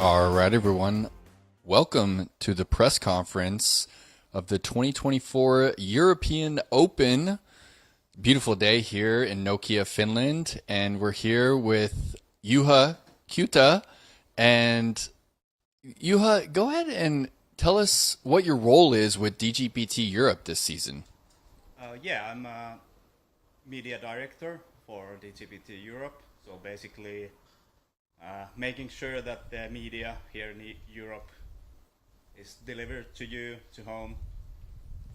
All right, everyone. Welcome to the press conference of the 2024 European Open. Beautiful day here in Nokia, Finland, and we're here with Juha Kuta. And Juha, go ahead and tell us what your role is with DGPT Europe this season. I'm a media director for DGPT Europe. So basically, making sure that the media here in Europe is delivered to you, to home,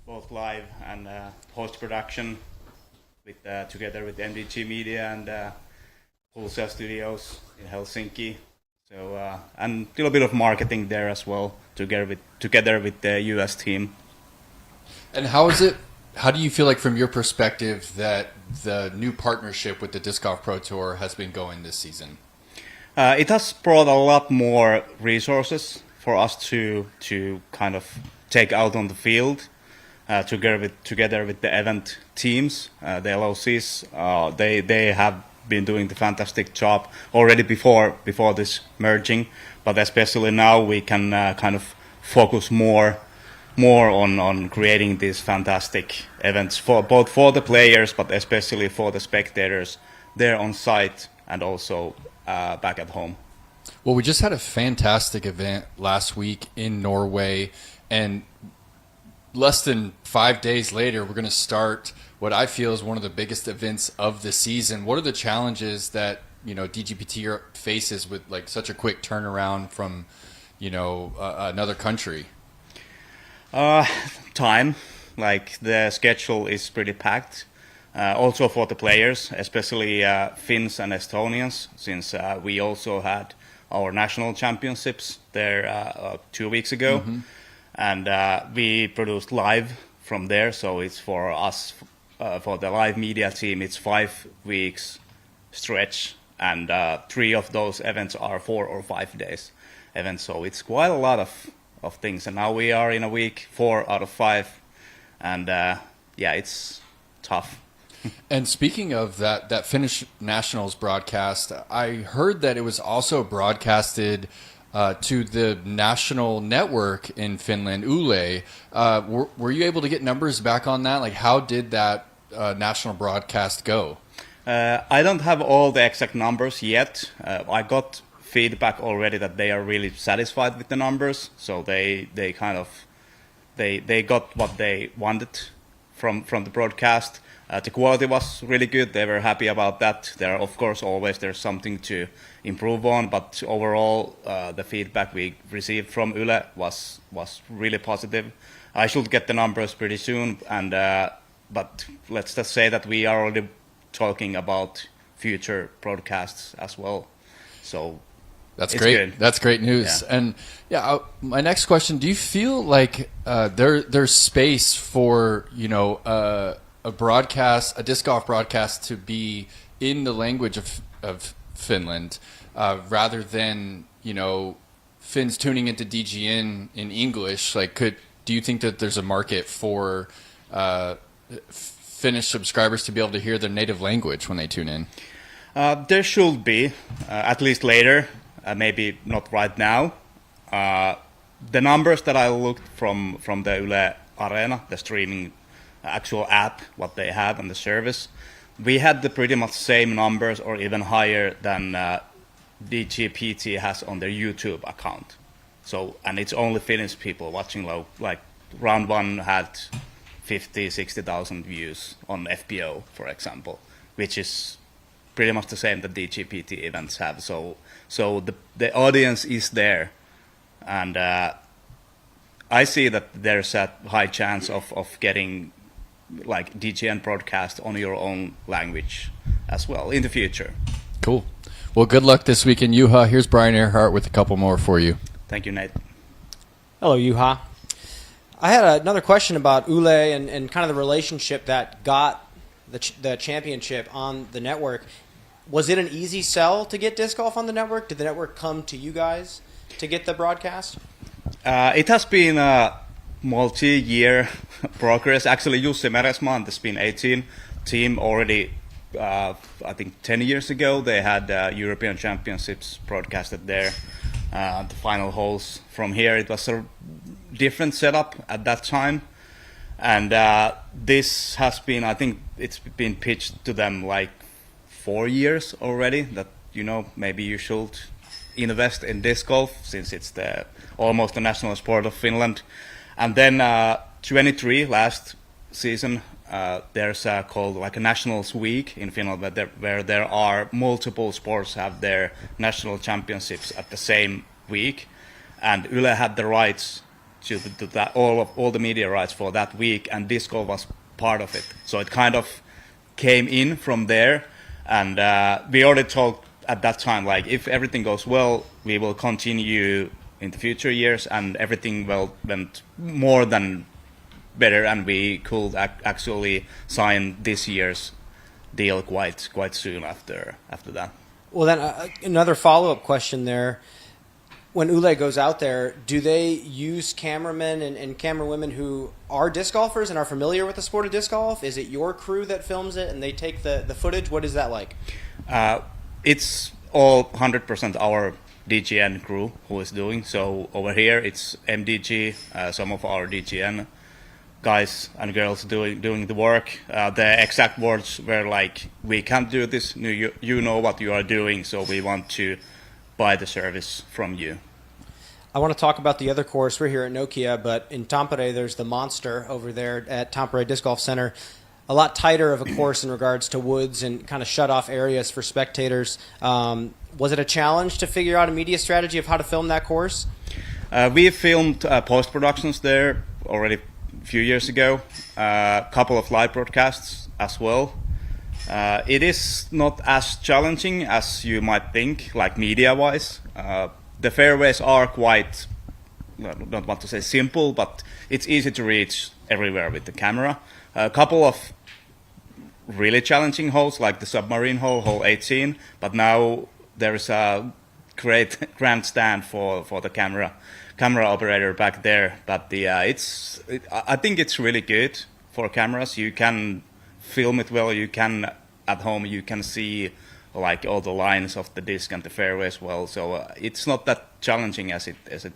both live and post-production, with together with MDG Media and Wholesale Studios in Helsinki. So and a little bit of marketing there as well, together with the US team. And how is it? How do you feel like, from your perspective, that the new partnership with the Disc Golf Pro Tour has been going this season? It has brought a lot more resources for us to kind of take out on the field, together with the event teams, the LOCs. They have been doing the fantastic job already before this merging, but especially now we can kind of focus more on creating these fantastic events for both for the players, but especially for the spectators there on site and also back at home. Well, we just had a fantastic event last week in Norway, and less than 5 days later, we're going to start what I feel is one of the biggest events of the season. What are the challenges that DGPT Europe faces with like such a quick turnaround from another country? Time, like the schedule is pretty packed. Also for the players, especially Finns and Estonians, since we also had our national championships there 2 weeks ago, and we produced live from there. So it's for us, for the live media team, it's 5 weeks stretch, and 3 of those events are 4 or 5 days events. So it's quite a lot of things, and now we are in a week 4 out of 5, and it's tough. And speaking of that Finnish Nationals broadcast, I heard that it was also broadcasted to the national network in Finland, Yle. Were you able to get numbers back on that? Like, how did that national broadcast go? I don't have all the exact numbers yet. I got feedback already that they are really satisfied with the numbers, so they kind of they got what they wanted from the broadcast. The quality was really good. They were happy about that. There, of course, there's something to improve on, but overall, the feedback we received from Yle was really positive. I should get the numbers pretty soon, and but let's just say that we are already talking about future broadcasts as well. So that's great. Good. That's great news. Yeah. And my next question: do you feel like there's space for a disc golf broadcast to be in the language of Finland, rather than Finns tuning into DGN in English? Like, do you think that there's a market for Finnish subscribers to be able to hear their native language when they tune in? There should be, at least later, maybe not right now. The numbers that I looked from the Yle Arena, the streaming actual app, what they have and the service, we had the pretty much same numbers or even higher than DGPT has on their YouTube account. So, and it's only Finnish people watching. Like round 1 had 50,000-60,000 views on FPO, for example, which is pretty much the same that DGPT events have. So the audience is there, and I see that there's a high chance of getting like DGN broadcast on your own language as well in the future. Cool. Well, good luck this weekend, Juha. Here's Brian Earhart with a couple more for you. Thank you, Nate. Hello, Juha. I had another question about Yle and kind of the relationship that got the championship on the network. Was it an easy sell to get disc golf on the network? Did the network come to you guys to get the broadcast? It has been a multi-year progress. Actually, Jussi Meresmaa and the Spin 18 team already, I think 10 years ago, they had European Championships broadcasted there. the final holes from here. It was a different setup at that time. And this has been, I think it's been pitched to them like 4 years already that, maybe you should invest in disc golf since it's almost the national sport of Finland. And then 23 last season, there's called like a Nationals Week in Finland where there are multiple sports have their national championships at the same week. And Yle had the rights to that, all the media rights for that week, and disc golf was part of it. So it kind of came in from there, and we already talked at that time, like if everything goes well, we will continue in the future years, and everything went more than better, and we could actually sign this year's deal quite soon after that. Well, then another follow-up question there. When Yle goes out there, do they use cameramen and camerawomen who are disc golfers and are familiar with the sport of disc golf? Is it your crew that films it and they take the footage? What is that like? It's all 100% our DGN crew who is doing. So over here it's MDG, some of our DGN guys and girls doing the work. The exact words were like, we can't do this, you know what you are doing, so we want to buy the service from you. I want to talk about the other course. We're here at Nokia, but in Tampere there's the Monster over there at Tampere Disc Golf Center. A lot tighter of a course in regards to woods and kind of shut off areas for spectators. Was it a challenge to figure out a media strategy of how to film that course? We filmed post-productions there already a few years ago, a couple of live broadcasts as well. It is not as challenging as you might think, like media-wise. The fairways are quite, I don't want to say simple, but it's easy to reach everywhere with the camera. A couple of really challenging holes, like the submarine hole, hole 18, but now there is a great grandstand for the camera operator back there. But I think it's really good for cameras. You can film it well. You can at home you can see like all the lines of the disc and the fairway as well. So it's not that challenging as it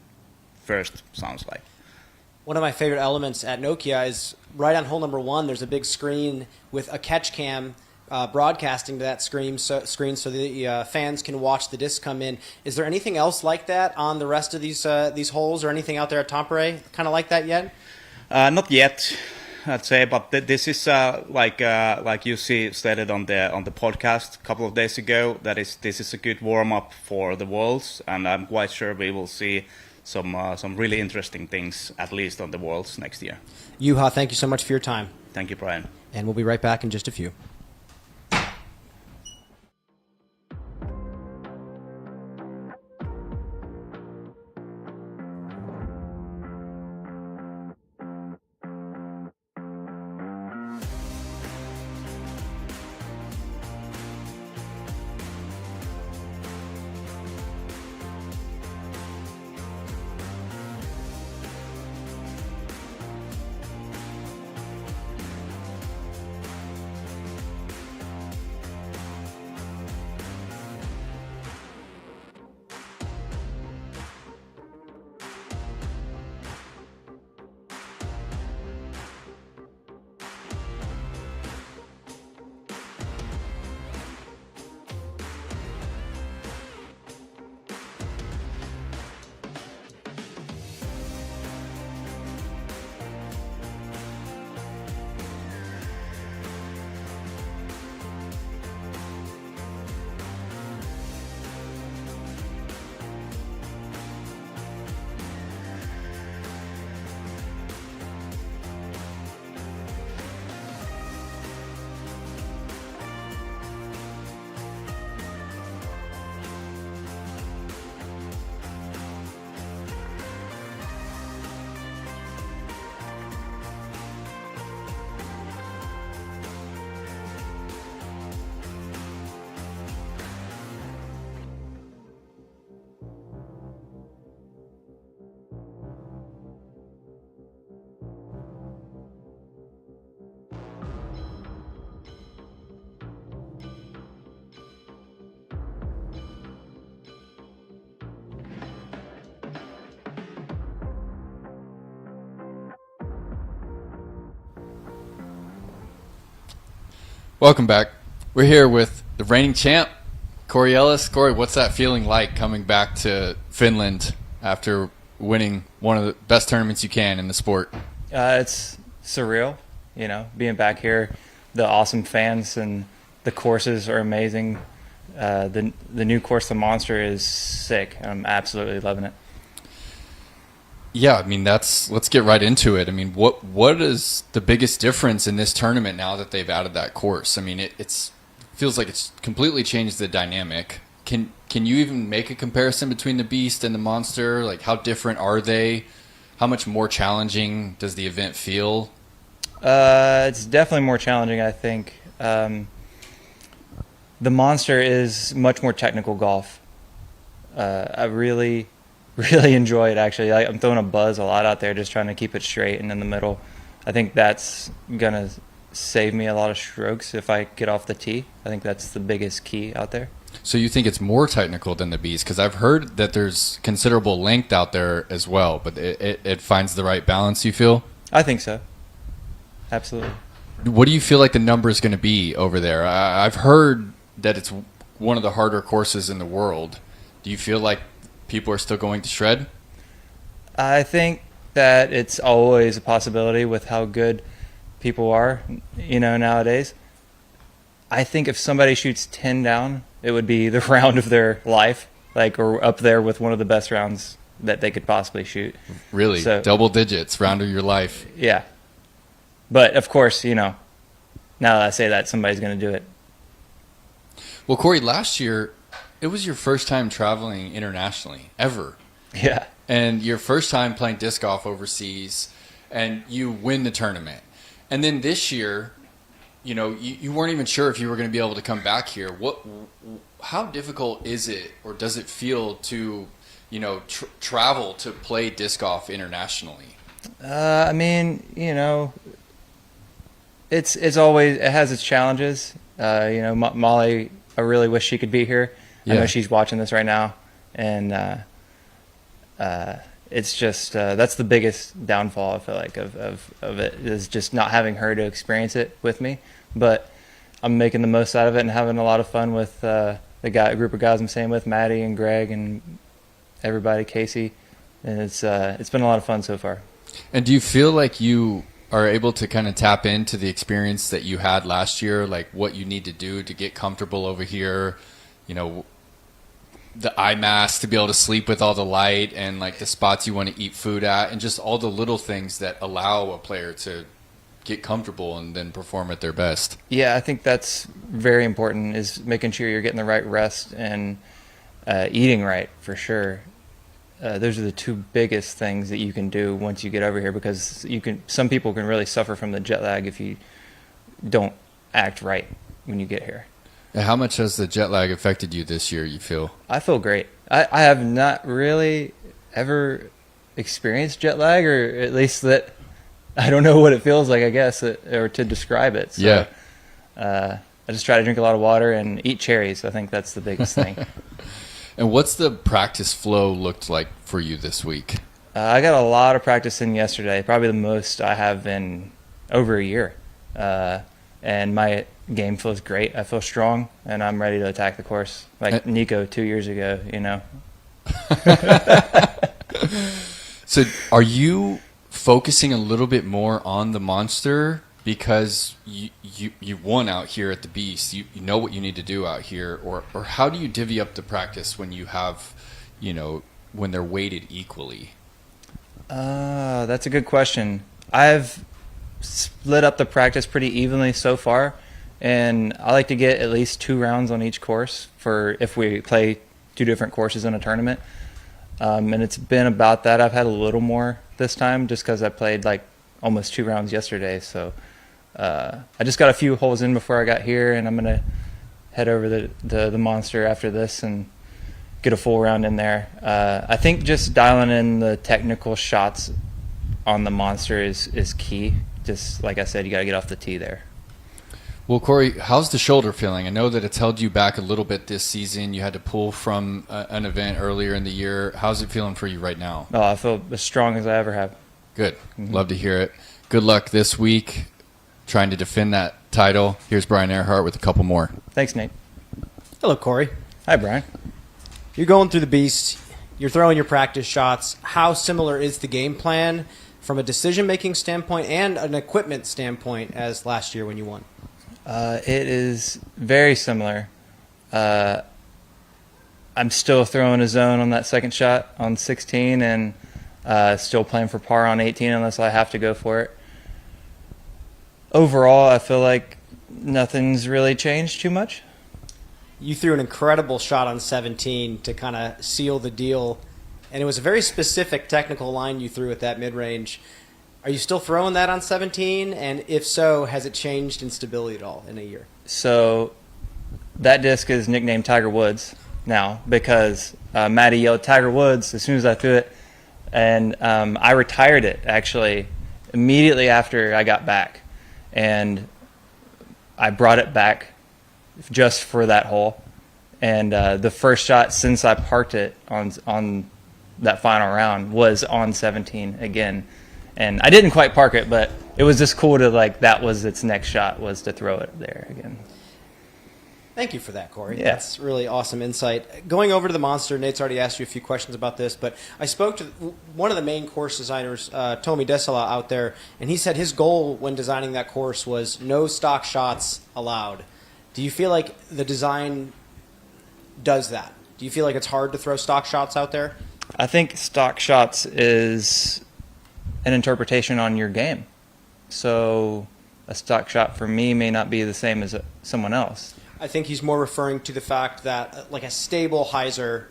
first sounds like. One of my favorite elements at Nokia is right on hole number 1. There's a big screen with a catch cam broadcasting to that screen so the fans can watch the disc come in. Is there anything else like that on the rest of these holes, or anything out there at Tampere kind of like that yet? Not yet, I'd say, but this is like Jussi stated on the podcast a couple of days ago. This is a good warm up for the Worlds, and I'm quite sure we will see some really interesting things at least on the Worlds next year. Juha, thank you so much for your time. Thank you, Brian. And we'll be right back in just a few. Welcome back. We're here with the reigning champ, Corey Ellis. Corey, what's that feeling like coming back to Finland after winning one of the best tournaments you can in the sport? It's surreal, being back here. The awesome fans and the courses are amazing. The new course, the Monster, is sick. I'm absolutely loving it. Yeah, I mean, let's get right into it. I mean, what is the biggest difference in this tournament now that they've added that course? I mean, it feels like it's completely changed the dynamic. Can you even make a comparison between the Beast and the Monster? Like, how different are they? How much more challenging does the event feel? It's definitely more challenging, I think. The Monster is much more technical golf. I really enjoy it, actually. I'm throwing a buzz a lot out there, just trying to keep it straight and in the middle. I think that's going to save me a lot of strokes if I get off the tee. I think that's the biggest key out there. So you think it's more technical than the Beast? Because I've heard that there's considerable length out there as well, but it finds the right balance, you feel? I think so. Absolutely. What do you feel like the number is going to be over there? I've heard that it's one of the harder courses in the world. Do you feel like people are still going to shred? I think that it's always a possibility with how good people are, nowadays. I think if somebody shoots 10 down, it would be the round of their life, or up there with one of the best rounds that they could possibly shoot. Really? So, double digits, round of your life. Yeah. But, of course, now that I say that, somebody's going to do it. Well, Corey, last year, it was your first time traveling internationally, ever. Yeah. And your first time playing disc golf overseas, and you win the tournament. And then this year, you weren't even sure if you were going to be able to come back here. How difficult is it, or does it feel to, travel to play disc golf internationally? I mean, it's always, it has its challenges. Molly, I really wish she could be here. Yeah. I know she's watching this right now, and it's just that's the biggest downfall, I feel like, of it, is just not having her to experience it with me. But I'm making the most out of it and having a lot of fun with a group of guys I'm staying with, Maddie and Greg and everybody, Casey, and it's been a lot of fun so far. And do you feel like you are able to kind of tap into the experience that you had last year, like what you need to do to get comfortable over here, the eye mask to be able to sleep with all the light, and like the spots you want to eat food at, and just all the little things that allow a player to get comfortable and then perform at their best? Yeah, I think that's very important, is making sure you're getting the right rest and eating right, for sure. Those are the two biggest things that you can do once you get over here, because some people can really suffer from the jet lag if you don't act right when you get here. How much has the jet lag affected you this year, you feel? I feel great. I have not really ever experienced jet lag, or at least that I don't know what it feels like, I guess, or to describe it. So, yeah. I just try to drink a lot of water and eat cherries. I think that's the biggest thing. And what's the practice flow looked like for you this week? I got a lot of practice in yesterday, probably the most I have in over a year. And my game feels great. I feel strong, and I'm ready to attack the course like Nico 2 years ago, So are you focusing a little bit more on the Monster because you won out here at the Beast? You know what you need to do out here, or how do you divvy up the practice when you have, when they're weighted equally? That's a good question. I've split up the practice pretty evenly so far, and I like to get at least 2 rounds on each course for if we play 2 different courses in a tournament. And it's been about that. I've had a little more this time just because I played like almost 2 rounds yesterday. So I just got a few holes in before I got here, and I'm going to head over the Monster after this and get a full round in there. I think just dialing in the technical shots on the Monster is key. Just like I said, you got to get off the tee there. Well, Corey, how's the shoulder feeling? I know that it's held you back a little bit this season. You had to pull from an event earlier in the year. How's it feeling for you right now? Oh, I feel as strong as I ever have. Good. Love to hear it. Good luck this week trying to defend that title. Here's Brian Earhart with a couple more. Thanks, Nate. Hello, Corey. Hi, Brian. You're going through the beast. You're throwing your practice shots. How similar is the game plan from a decision-making standpoint and an equipment standpoint as last year when you won? It is very similar. I'm still throwing a zone on that second shot on 16 and still playing for par on 18 unless I have to go for it. Overall, I feel like nothing's really changed too much. You threw an incredible shot on 17 to kind of seal the deal, and it was a very specific technical line you threw at that mid-range. Are you still throwing that on 17? And if so, has it changed in stability at all in a year? So that disc is nicknamed Tiger Woods now because Maddie yelled Tiger Woods as soon as I threw it, and I retired it actually immediately after I got back, and I brought it back just for that hole. And the first shot since I parked it on that final round was on 17 again. And I didn't quite park it, but it was just cool to, like, that was its next shot, was to throw it there again. Thank you for that, Corey. Yeah. That's really awesome insight. Going over to the Monster, Nate's already asked you a few questions about this, but I spoke to one of the main course designers, Tomi Desala, out there, and he said his goal when designing that course was no stock shots allowed. Do you feel like the design does that? Do you feel like it's hard to throw stock shots out there? I think stock shots is an interpretation on your game. So a stock shot for me may not be the same as someone else. I think he's more referring to the fact that like a stable hyzer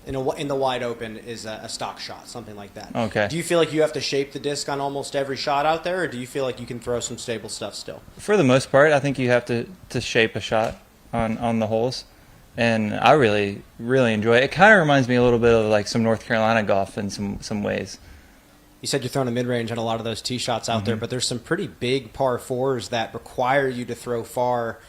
in the wide open is a stock shot, something like that. Okay. Do you feel like you have to shape the disc on almost every shot out there, or do you feel like you can throw some stable stuff still? For the most part, I think you have to shape a shot on the holes. And I really, really enjoy it. It kind of reminds me a little bit of like some North Carolina golf in some ways. You said you're throwing a mid-range on a lot of those tee shots out there, but there's some pretty big par fours that require you to throw far.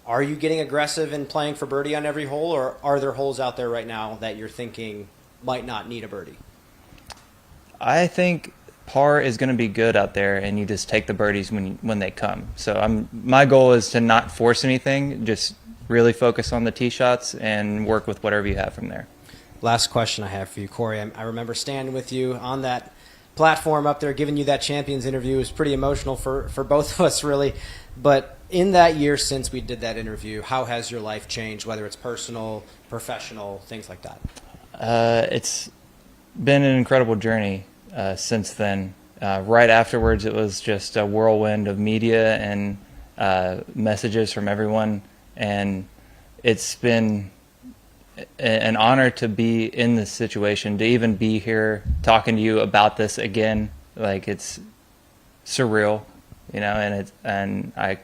Are you getting aggressive in playing for birdie on every hole, or are there holes out there right now that you're thinking might not need a birdie? I think par is going to be good out there, and you just take the birdies when they come. So my goal is to not force anything, just really focus on the tee shots and work with whatever you have from there. Last question I have for you, Corey. I remember standing with you on that platform up there, giving you that Champions interview. It was pretty emotional for both of us, really. But in that year since we did that interview, how has your life changed, whether it's personal, professional, things like that? It's been an incredible journey since then. Right afterwards, it was just a whirlwind of media and messages from everyone. And it's been an honor to be in this situation, to even be here talking to you about this again. Like, it's surreal, and I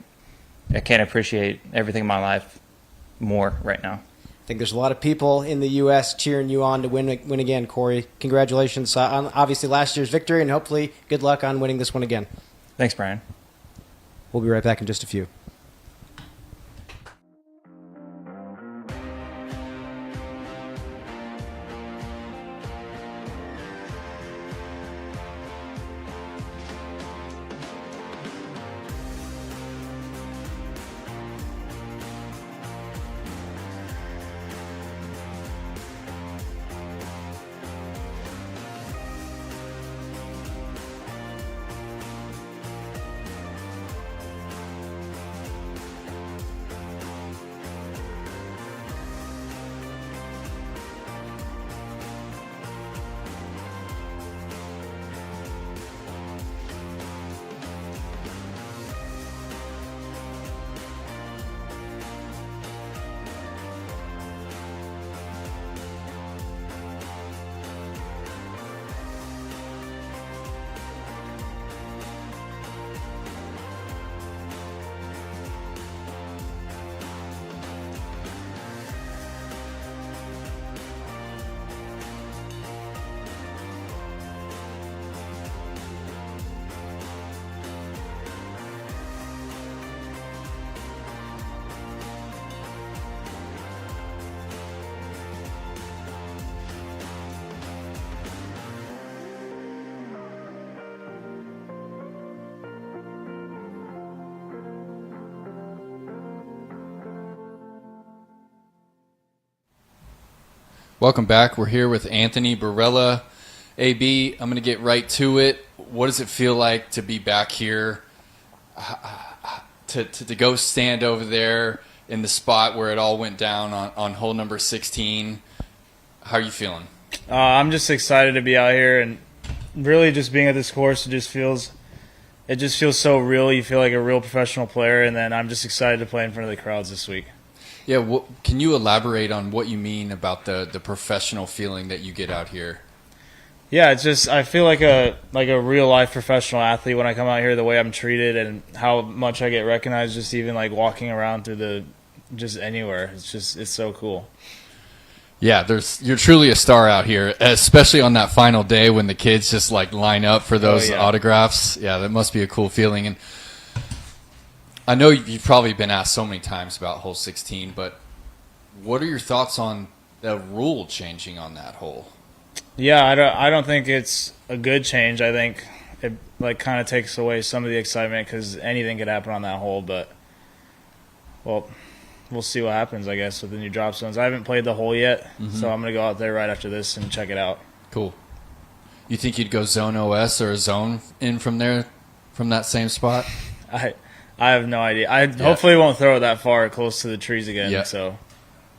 can't appreciate everything in my life more right now. I think there's a lot of people in the U.S. cheering you on to win again, Corey. Congratulations on obviously last year's victory, and hopefully good luck on winning this one again. Thanks, Brian. We'll be right back in just a few. Welcome back. We're here with Anthony Barela. AB, I'm going to get right to it. What does it feel like to be back here, to go stand over there in the spot where it all went down on hole number 16? How are you feeling? I'm just excited to be out here, and really just being at this course, it just feels so real. You feel like a real professional player, and then I'm just excited to play in front of the crowds this week. Yeah, can you elaborate on what you mean about the professional feeling that you get out here? Yeah, it's just I feel like a real life professional athlete when I come out here. The way I'm treated and how much I get recognized, just even like walking around through just anywhere. It's so cool. Yeah, you're truly a star out here, especially on that final day when the kids just like line up for those autographs. Yeah, that must be a cool feeling. And I know you've probably been asked so many times about hole 16, but what are your thoughts on the rule changing on that hole? Yeah, I don't think it's a good change. I think it like kind of takes away some of the excitement because anything could happen on that hole. But well, we'll see what happens, I guess, with the new drop zones. I haven't played the hole yet, so I'm gonna go out there right after this and check it out. Cool. You think you'd go zone OS or a zone in from there, from that same spot? I have no idea. Hopefully won't throw it that far close to the trees again, so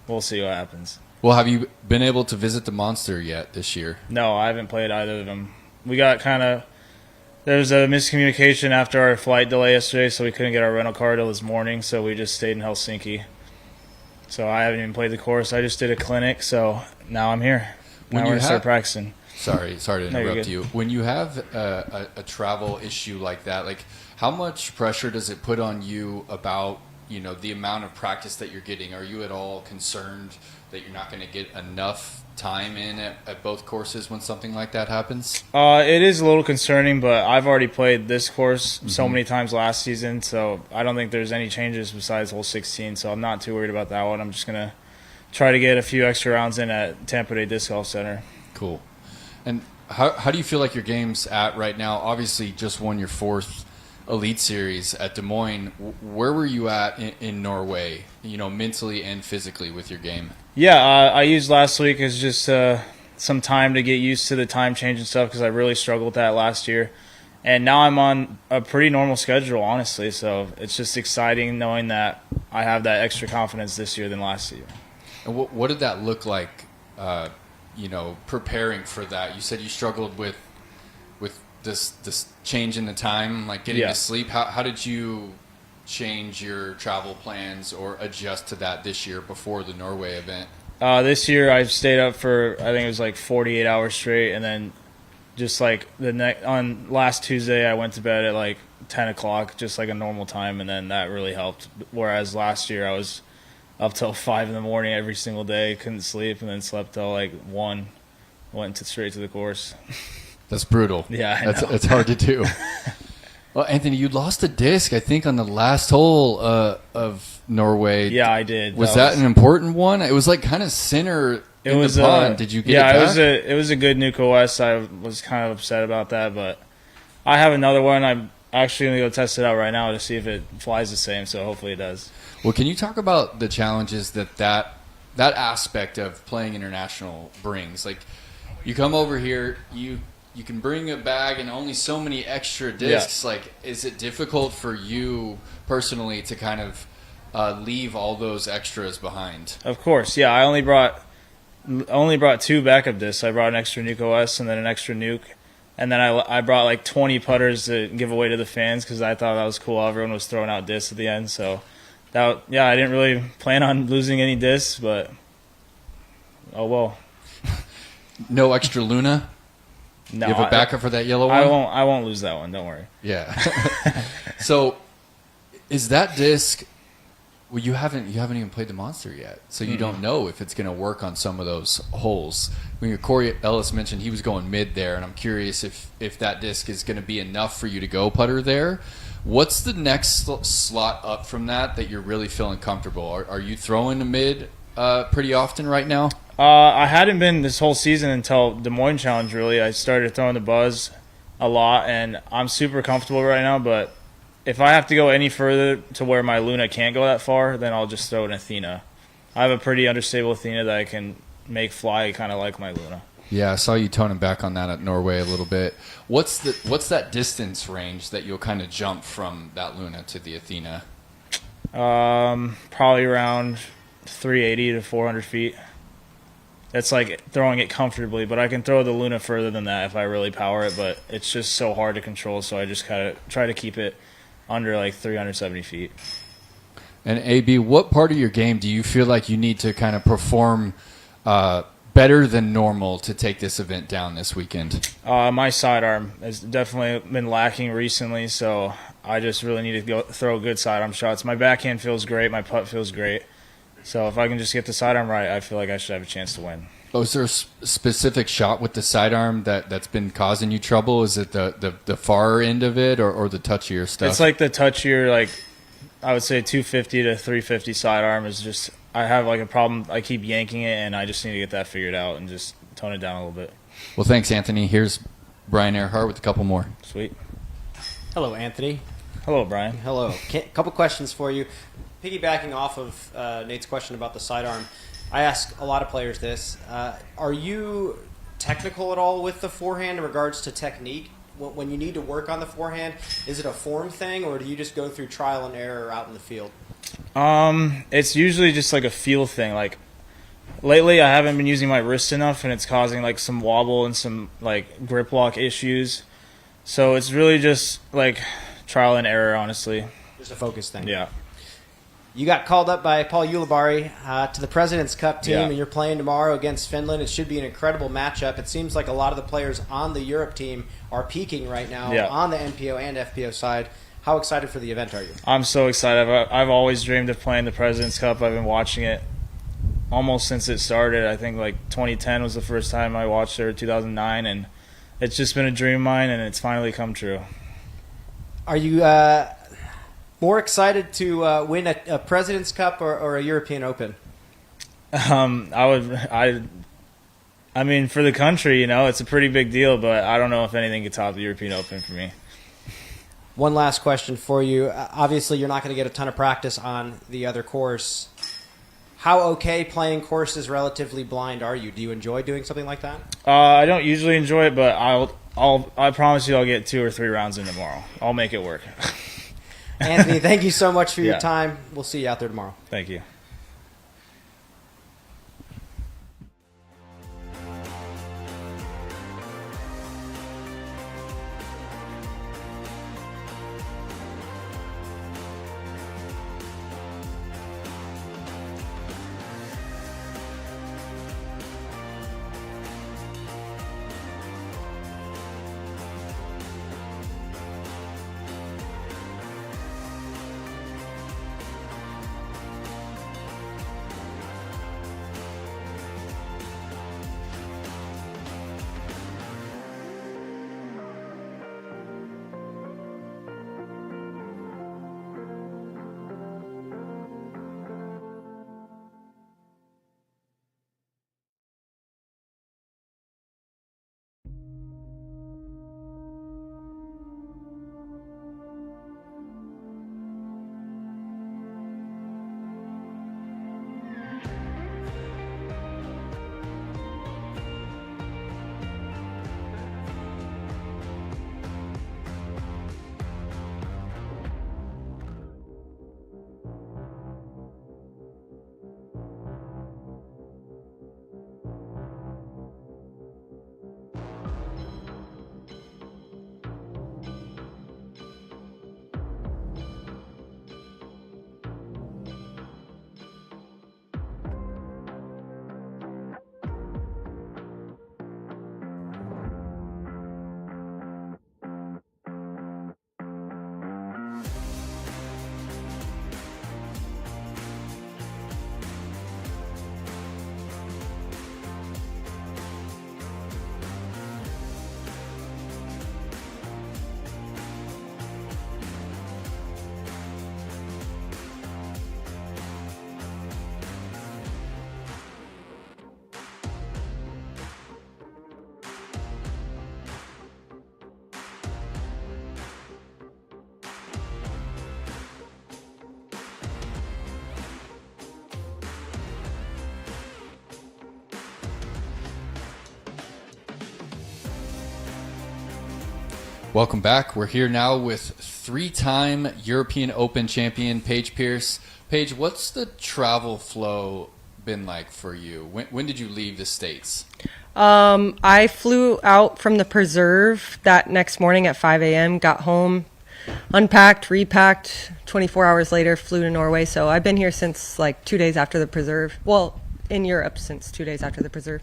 we'll see what happens. Well, have you been able to visit the Monster yet this year? No, I haven't played either of them. We got there was a miscommunication after our flight delay yesterday, so we couldn't get our rental car till this morning, so we just stayed in Helsinki. So I haven't even played the course. I just did a clinic, so now I'm here. Now we're going to start practicing. Sorry to interrupt you. When you have a travel issue like that, like how much pressure does it put on you about, the amount of practice that you're getting? Are you at all concerned that you're not going to get enough time in at both courses when something like that happens? It is a little concerning, but I've already played this course so many times last season, so I don't think there's any changes besides hole 16, so I'm not too worried about that one. I'm just going to try to get a few extra rounds in at Tampa Bay Disc Golf Center. Cool. And how do you feel like your game's at right now? Obviously, just won your 4th Elite Series at Des Moines. Where were you at in Norway, mentally and physically with your game? Yeah, I used last week as just some time to get used to the time change and stuff because I really struggled with that last year. And now I'm on a pretty normal schedule, honestly, so it's just exciting knowing that I have that extra confidence this year than last year. And what did that look like, preparing for that? You said you struggled with this change in the time, like getting to sleep. How did you change your travel plans or adjust to that this year before the Norway event? This year I stayed up for, I think it was like 48 hours straight, and then just like on last Tuesday I went to bed at like 10 o'clock, just like a normal time, and then that really helped. Whereas last year I was up till 5 in the morning every single day, couldn't sleep, and then slept till like 1, went straight to the course. That's brutal. Yeah, it's hard to do. Well, Anthony, you lost a disc, I think, on the last hole of Norway. Yeah, I did. Was that an important one? It was like kind of center in the pond. Did you get it back? Yeah, it was a good Nuke OS. I was kind of upset about that, but I have another one. I'm actually going to go test it out right now to see if it flies the same, so hopefully it does. Well, can you talk about the challenges that aspect of playing international brings? Like, you come over here, you can bring a bag and only so many extra discs. Yeah. Like, is it difficult for you personally to kind of leave all those extras behind? Of course, yeah. I only brought 2 backup discs. I brought an extra Nuke OS and then an extra Nuke, and then I brought like 20 putters to give away to the fans because I thought that was cool. Everyone was throwing out discs at the end, so I didn't really plan on losing any discs, but oh well. No extra Luna? No, you have a backup for that yellow one? I won't lose that one. Don't worry. Yeah. So, is that disc? Well, you haven't even played the Monster yet, so you don't know if it's going to work on some of those holes. When Corey Ellis mentioned he was going mid there, and I'm curious if that disc is going to be enough for you to go putter there. What's the next slot up from that you're really feeling comfortable? Are you throwing the mid pretty often right now? I hadn't been this whole season until Des Moines Challenge, really. I started throwing the buzz a lot, and I'm super comfortable right now, but if I have to go any further to where my Luna can't go that far, then I'll just throw an Athena. I have a pretty understable Athena that I can make fly kind of like my Luna. Yeah, I saw you toning back on that at Norway a little bit. What's that distance range that you'll kind of jump from that Luna to the Athena? Probably around 380 to 400 feet. That's like throwing it comfortably, but I can throw the Luna further than that if I really power it, but it's just so hard to control, so I just kind of try to keep it under like 370 feet. And AB, what part of your game do you feel like you need to kind of perform better than normal to take this event down this weekend? My sidearm has definitely been lacking recently, so I just really need to throw good sidearm shots. My backhand feels great, my putt feels great. So if I can just get the sidearm right, I feel like I should have a chance to win. Oh, is there a specific shot with the sidearm that's been causing you trouble? Is it the far end of it or the touchier stuff? It's like the touchier, like I would say 250 to 350 sidearm is just, I have like a problem. I keep yanking it, and I just need to get that figured out and just tone it down a little bit. Well, thanks, Anthony. Here's Brian Earhart with a couple more. Sweet. Hello, Anthony. Hello, Brian. Hello. A couple questions for you. Piggybacking off of Nate's question about the sidearm, I ask a lot of players this. Are you technical at all with the forehand in regards to technique? When you need to work on the forehand, is it a form thing, or do you just go through trial and error out in the field? It's usually just like a feel thing. Like lately, I haven't been using my wrist enough, and it's causing like some wobble and some like grip lock issues. So it's really just like trial and error, honestly. Just a focus thing. Yeah. You got called up by Paul Ulibarri to the President's Cup team, Yeah. and you're playing tomorrow against Finland. It should be an incredible matchup. It seems like a lot of the players on the Europe team are peaking right now on the NPO and FPO side. How excited for the event are you? I'm so excited. I've always dreamed of playing the President's Cup. I've been watching it almost since it started. I think like 2010 was the first time I watched it, or 2009, and it's just been a dream of mine, and it's finally come true. Are you more excited to win a President's Cup or a European Open? I mean, for the country, it's a pretty big deal, but I don't know if anything could top the European Open for me. One last question for you. Obviously, you're not going to get a ton of practice on the other course. How okay playing courses relatively blind are you? Do you enjoy doing something like that? I don't usually enjoy it, but I promise you I'll get 2 or 3 rounds in tomorrow. I'll make it work. Anthony, thank you so much for your Yeah. time. We'll see you out there tomorrow. Thank you. Welcome back. We're here now with 3-time European Open champion Paige Pierce. Paige, what's the travel flow been like for you? When did you leave the States? I flew out from the preserve that next morning at 5 a.m., got home, unpacked, repacked. 24 hours later, flew to Norway. So I've been here since like 2 days after the preserve. Well, in Europe since 2 days after the preserve.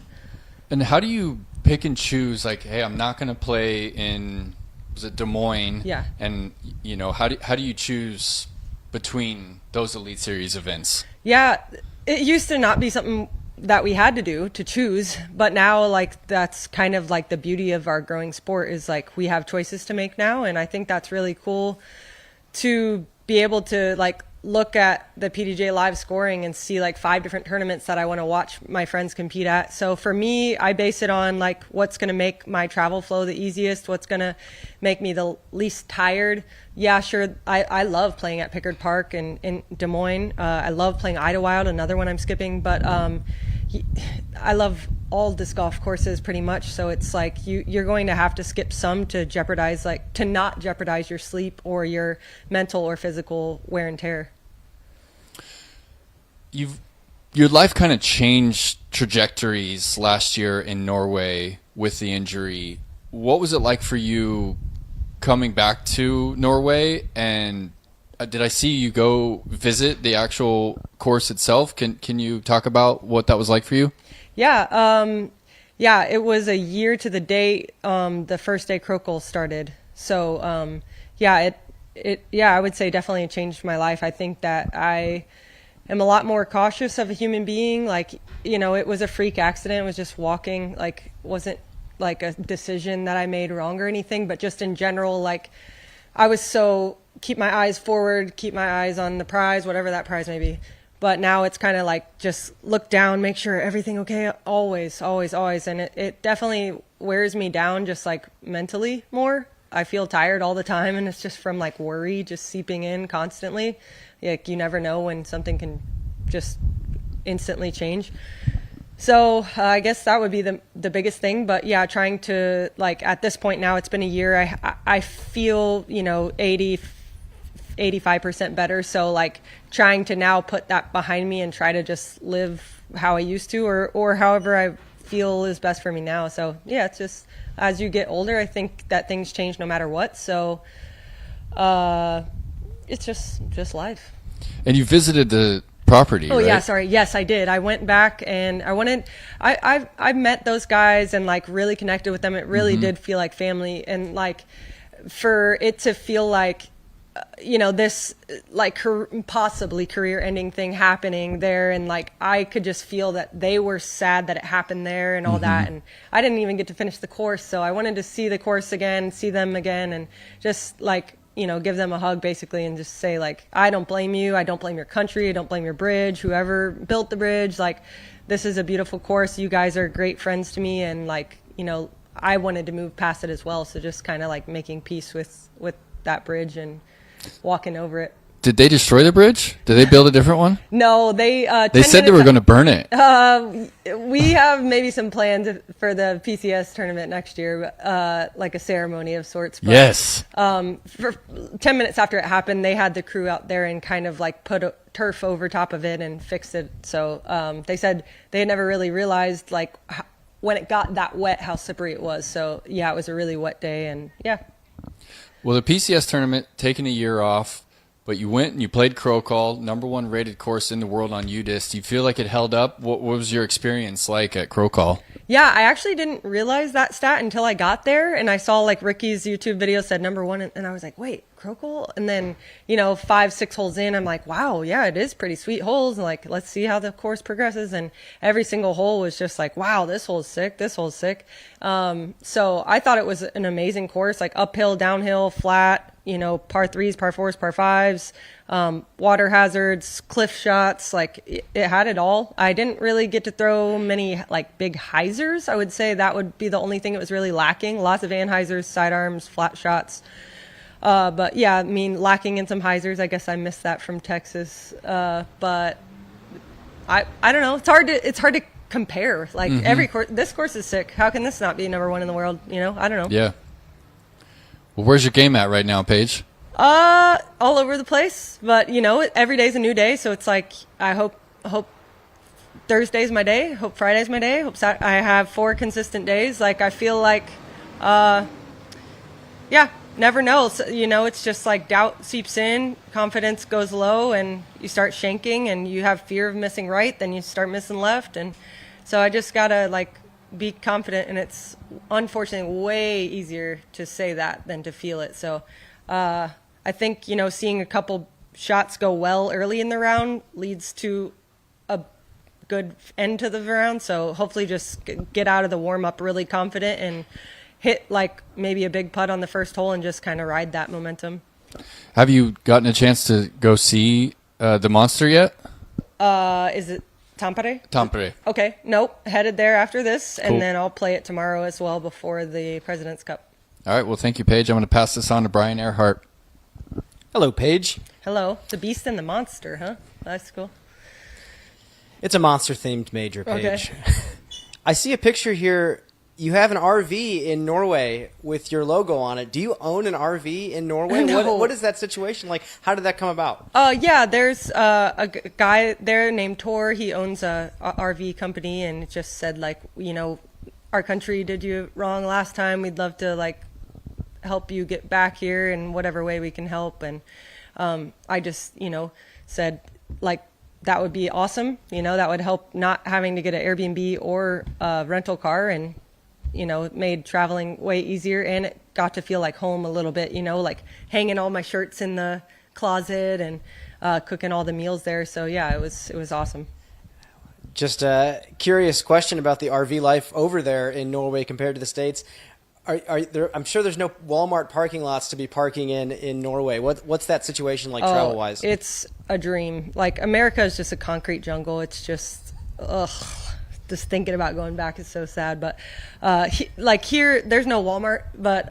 And how do you pick and choose, like, hey, I'm not going to play in, was it Des Moines? Yeah. And, you know, how do you choose between those Elite Series events? Yeah, it used to not be something that we had to do to choose, but now like that's kind of like the beauty of our growing sport is like we have choices to make now, and I think that's really cool to be able to like look at the PDJ live scoring and see like 5 different tournaments that I want to watch my friends compete at. So for me, I base it on like what's going to make my travel flow the easiest, what's going to make me the least tired. Yeah, sure. I love playing at Pickard Park in Des Moines. I love playing Idlewild, another one I'm skipping, but I love all disc golf courses pretty much. So it's like you're going to have to skip some to not jeopardize your sleep or your mental or physical wear and tear. Your life kind of changed trajectories last year in Norway with the injury. What was it like for you coming back to Norway? And did I see you go visit the actual course itself? Can you talk about what that was like for you? Yeah, it was a year to the date the first day Krokol started. So I would say definitely changed my life. I think that I am a lot more cautious of a human being. Like, you know, it was a freak accident. It was just walking, like, wasn't like a decision that I made wrong or anything, but just in general, like, I was so keep my eyes forward, keep my eyes on the prize, whatever that prize may be. But now it's kind of like just look down, make sure everything okay, always, always, always. And it definitely wears me down just like mentally more. I feel tired all the time, and it's just from like worry just seeping in constantly. Like you never know when something can just instantly change. So I guess that would be the biggest thing. But yeah, trying to like at this point now, it's been a year. I feel, you know, 85% better. So like trying to now put that behind me and try to just live how I used to or however I feel is best for me now. So yeah, it's just as you get older, I think that things change no matter what. So it's just life. And you visited the property, Oh, right? yeah, sorry. Yes, I did. I went back and I've met those guys and like really connected with them. It really did feel like family, and like for it to feel like, you know, this like possibly career ending thing happening there. And like, I could just feel that they were sad that it happened there and all that. And I didn't even get to finish the course. So I wanted to see the course again, see them again, and just like, you know, give them a hug basically and just say like, I don't blame you. I don't blame your country. I don't blame your bridge, whoever built the bridge. Like, this is a beautiful course. You guys are great friends to me. And like, you know, I wanted to move past it as well. So just kind of like making peace with that bridge and walking over it. Did they destroy the bridge? Did they build a different one? No, they said they were going to burn it. We have maybe some plans for the PCS tournament next year, like a ceremony of sorts. But, Yes. For 10 minutes after it happened, they had the crew out there and kind of like put a turf over top of it and fixed it. So they said they had never really realized like when it got that wet how slippery it was. So yeah, it was a really wet day, and yeah. Well, the PCS tournament, taking a year off, but you went and you played Krokol, #1 rated course in the world on UDisc. Do you feel like it held up? What was your experience like at Krokol? Yeah, I actually didn't realize that stat until I got there, and I saw like Ricky's YouTube video said #1, and I was like, wait, Krokol? And then, you know, 5-6 holes in, I'm like, wow, yeah, it is pretty sweet holes. And like, let's see how the course progresses. And every single hole was just like, wow, this hole's sick, this hole's sick. So I thought it was an amazing course, like uphill, downhill, flat, you know, par 3s, par 4s, par 5s, water hazards, cliff shots, like it had it all. I didn't really get to throw many like big hyzers. I would say that would be the only thing that was really lacking. Lots of anhyzers, sidearms, flat shots. But yeah, I mean, lacking in some hyzers. I guess I missed that from Texas. But I don't know. It's hard to compare. Like every course, this course is sick. How can this not be #1 in the world? You know, I don't know. Yeah. Well, where's your game at right now, Paige? All over the place, but every day's a new day. So it's like I hope Thursday's my day. Hope Friday's my day. Hope I have 4 consistent days. Like I feel like, never know. So, it's just like doubt seeps in, confidence goes low, and you start shanking, and you have fear of missing right. Then you start missing left, and so I just gotta be confident. And it's unfortunately way easier to say that than to feel it. So. I think, seeing a couple shots go well early in the round leads to a good end to the round. So hopefully just get out of the warm-up really confident and hit maybe a big putt on the first hole and just kind of ride that momentum. Have you gotten a chance to go see the Monster yet? Is it Tampere? Tampere. Okay. Nope. Headed there after this, Cool. and then I'll play it tomorrow as well before the President's Cup. All right. Well, thank you, Paige. I'm going to pass this on to Brian Earhart. Hello, Paige. Hello. The Beast and the Monster, huh? That's cool. It's a monster-themed major, Paige. Okay. I see a picture here. You have an RV in Norway with your logo on it. Do you own an RV in Norway? No. What is that situation like? How did that come about? Yeah, there's a guy there named Tor. He owns a RV company, and it just said our country did you wrong last time. We'd love to help you get back here in whatever way we can help. And I just said that would be awesome. That would help not having to get an Airbnb or a rental car, and it made traveling way easier, and it got to feel like home a little bit. Hanging all my shirts in the closet and cooking all the meals there. So yeah, it was awesome. Just a curious question about the RV life over there in Norway compared to the States. Are there? I'm sure there's no Walmart parking lots to be parking in Norway. What's that situation like travel wise? It's a dream. America is just a concrete jungle. It's just just thinking about going back is so sad. But here, there's no Walmart, but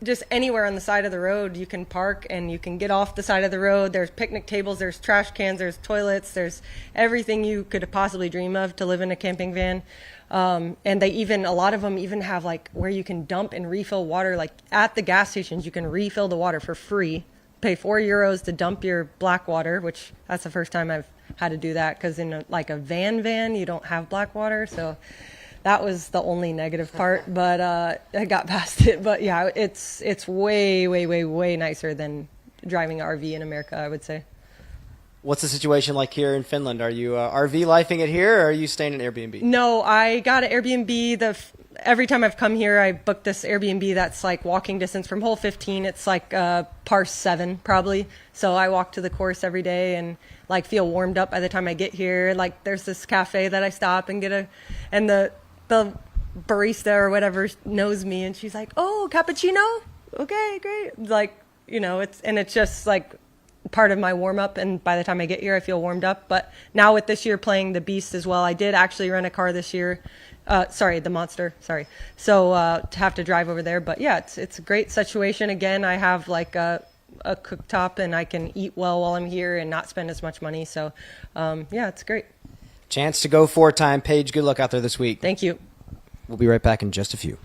just anywhere on the side of the road you can park, and you can get off the side of the road. There's picnic tables, there's trash cans, there's toilets, there's everything you could possibly dream of to live in a camping van. And a lot of them even have where you can dump and refill water. At the gas stations, you can refill the water for free. Pay €4 to dump your black water, which that's the first time I've had to do that, because in a van you don't have black water. So that was the only negative part, but I got past it. But yeah, it's way, way, way, way nicer than driving an RV in America, I would say. What's the situation like here in Finland? Are you RV lifing it here, or are you staying in Airbnb? No, I got an Airbnb. Every time I've come here, I booked this Airbnb that's walking distance from hole 15. It's par 7 probably. So I walk to the course every day and feel warmed up by the time I get here. There's this cafe that I stop and and the barista or whatever knows me, and she's like, "Oh, cappuccino? Okay, great." It's just part of my warm up, and by the time I get here I feel warmed up. But now with this year playing the Beast as well, I did actually rent a car this year, the Monster, so to have to drive over there. But yeah, it's a great situation. Again, I have a cooktop, and I can eat well while I'm here and not spend as much money. So yeah, it's great. Chance to go 4-time. Paige, good luck out there this week. Thank you. We'll be right back in just a few.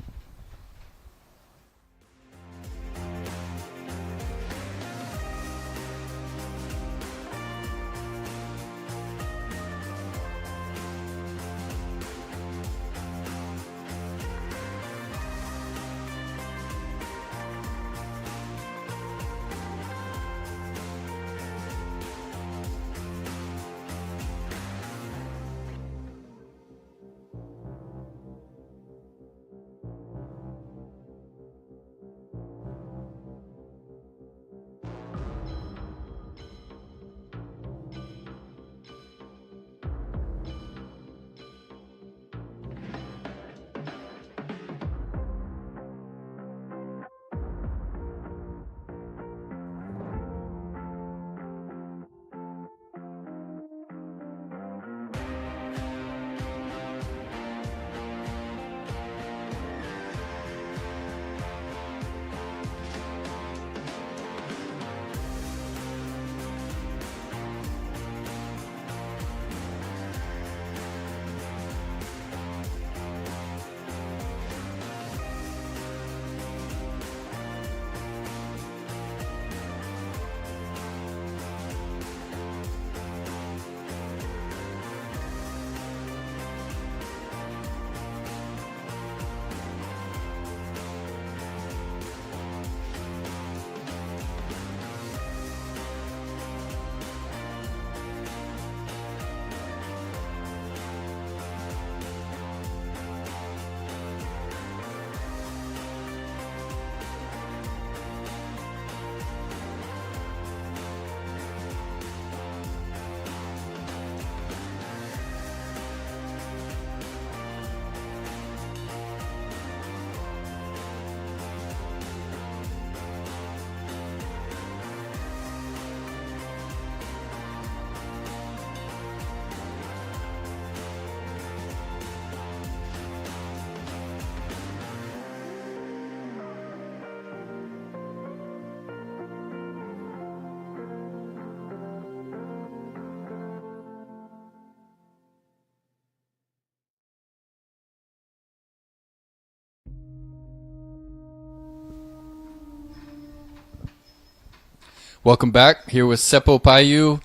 Welcome back. Here with Seppo Paju.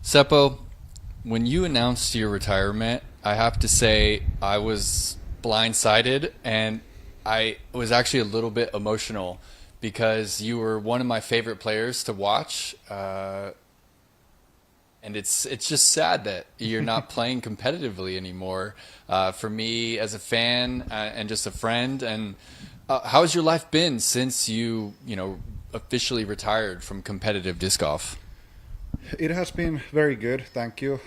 Seppo, when you announced your retirement, I have to say I was blindsided, and I was actually a little bit emotional because you were one of my favorite players to watch. And it's just sad that you're not playing competitively anymore. For me as a fan and just a friend, and how has your life been since you officially retired from competitive disc golf? It has been very good, thank you.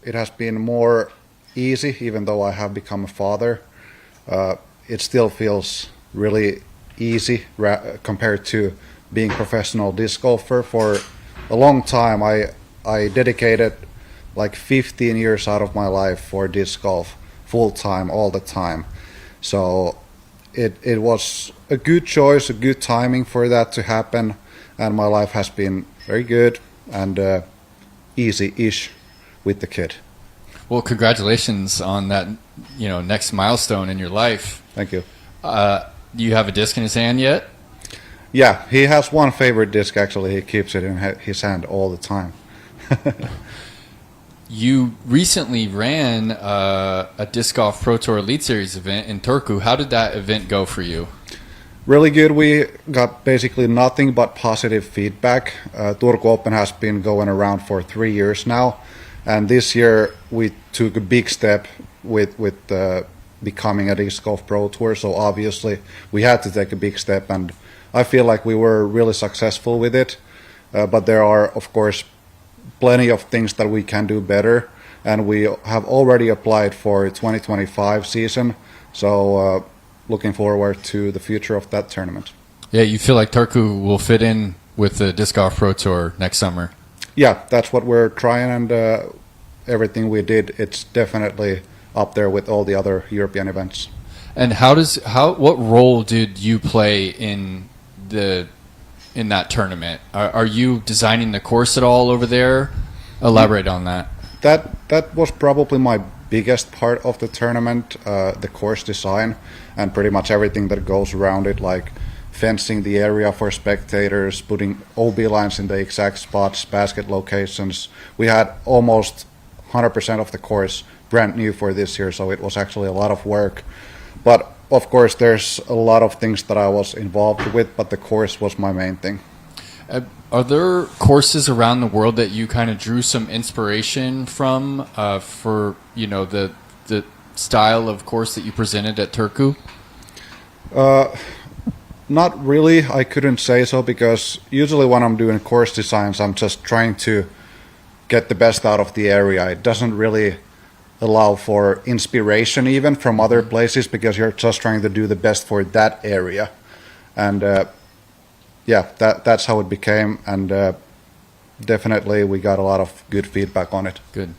It has been more easy, even though I have become a father. It still feels really easy compared to being a professional disc golfer. For a long time, I dedicated like 15 years out of my life for disc golf, full time, all the time. So it was a good choice, a good timing for that to happen, and my life has been very good and easy-ish with the kid. Well, congratulations on that, next milestone in your life. Thank you. Do you have a disc in his hand yet? Yeah, he has one favorite disc actually. He keeps it in his hand all the time. You recently ran a Disc Golf Pro Tour Elite Series event in Turku. How did that event go for you? Really good. We got basically nothing but positive feedback. Turku Open has been going around for 3 years now, and this year we took a big step with becoming a Disc Golf Pro Tour, so obviously we had to take a big step, and I feel like we were really successful with it, but there are of course plenty of things that we can do better, and we have already applied for 2025 season, so looking forward to the future of that tournament. Yeah, you feel like Turku will fit in with the Disc Golf Pro Tour next summer? Yeah, that's what we're trying, and everything we did, it's definitely up there with all the other European events. And what role did you play in that tournament? Are you designing the course at all over there? Elaborate on that. That was probably my biggest part of the tournament, the course design and pretty much everything that goes around it, like fencing the area for spectators, putting OB lines in the exact spots, basket locations. We had almost 100% of the course brand new for this year, so it was actually a lot of work. But of course, there's a lot of things that I was involved with, but the course was my main thing. Are there courses around the world that you kind of drew some inspiration from for the style of course that you presented at Turku? Not really, I couldn't say so, because usually when I'm doing course designs, I'm just trying to get the best out of the area. It doesn't really allow for inspiration even from other places, because you're just trying to do the best for that area. And that's how it became, and definitely we got a lot of good feedback on it. Good.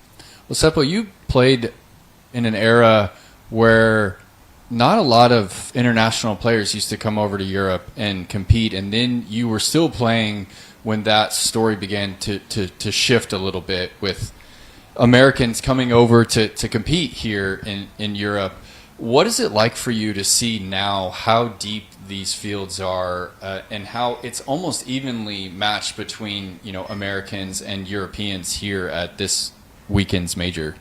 Well, Seppo, you played in an era where not a lot of international players used to come over to Europe and compete, and then you were still playing when that story began to shift a little bit, with Americans coming over to compete here in Europe. What is it like for you to see now how deep these fields are, and how it's almost evenly matched between Americans and Europeans here at this weekend's major?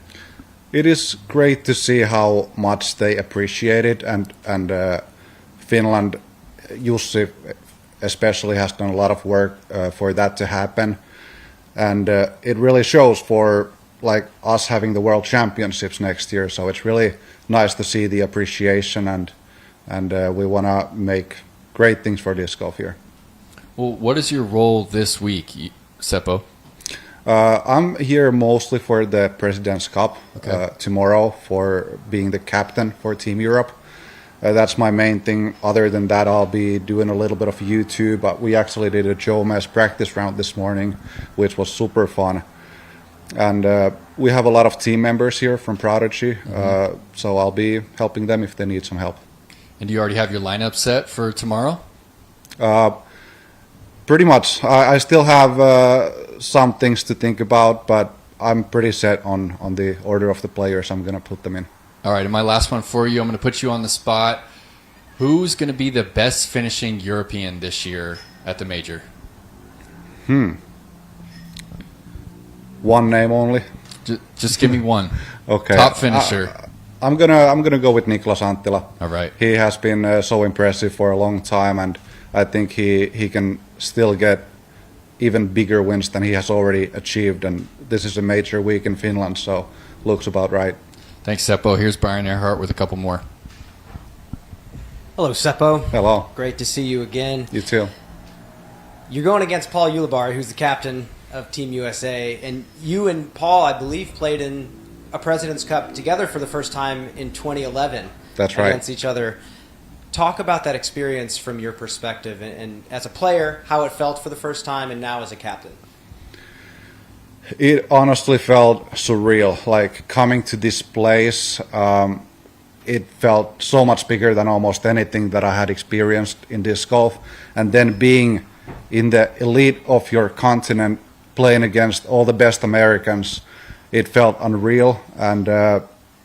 It is great to see how much they appreciate it, and Finland, Jussi especially, has done a lot of work for that to happen, and it really shows for like us having the World Championships next year. So it's really nice to see the appreciation, and we want to make great things for disc golf here. Well, what is your role this week, Seppo? I'm here mostly for the President's Cup tomorrow, for being the captain for Team Europe. That's my main thing. Other than that, I'll be doing a little bit of YouTube. But we actually did a Joe Mess practice round this morning, which was super fun. And we have a lot of team members here from Prodigy, so I'll be helping them if they need some help. And do you already have your lineup set for tomorrow? Pretty much. I still have some things to think about, but I'm pretty set on the order of the players I'm going to put them in. All right, and my last one for you, I'm going to put you on the spot. Who's going to be the best finishing European this year at the major? One name only. Just give me one. Okay. Top finisher. I'm gonna go with Niklas Anttila. All right. He has been so impressive for a long time, and I think he can still get even bigger wins than he has already achieved. And this is a major week in Finland, so looks about right. Thanks, Seppo. Here's Brian Earhart with a couple more. Hello, Seppo. Hello. Great to see you again. You too. You're going against Paul Ulibarri, who's the captain of Team USA, and you and Paul, I believe, played in a President's Cup together for the first time in 2011. That's right. Against each other. Talk about that experience from your perspective, and as a player, how it felt for the first time, and now as a captain. It honestly felt surreal. Like coming to this place, it felt so much bigger than almost anything that I had experienced in disc golf, and then being in the elite of your continent, playing against all the best Americans, it felt unreal, and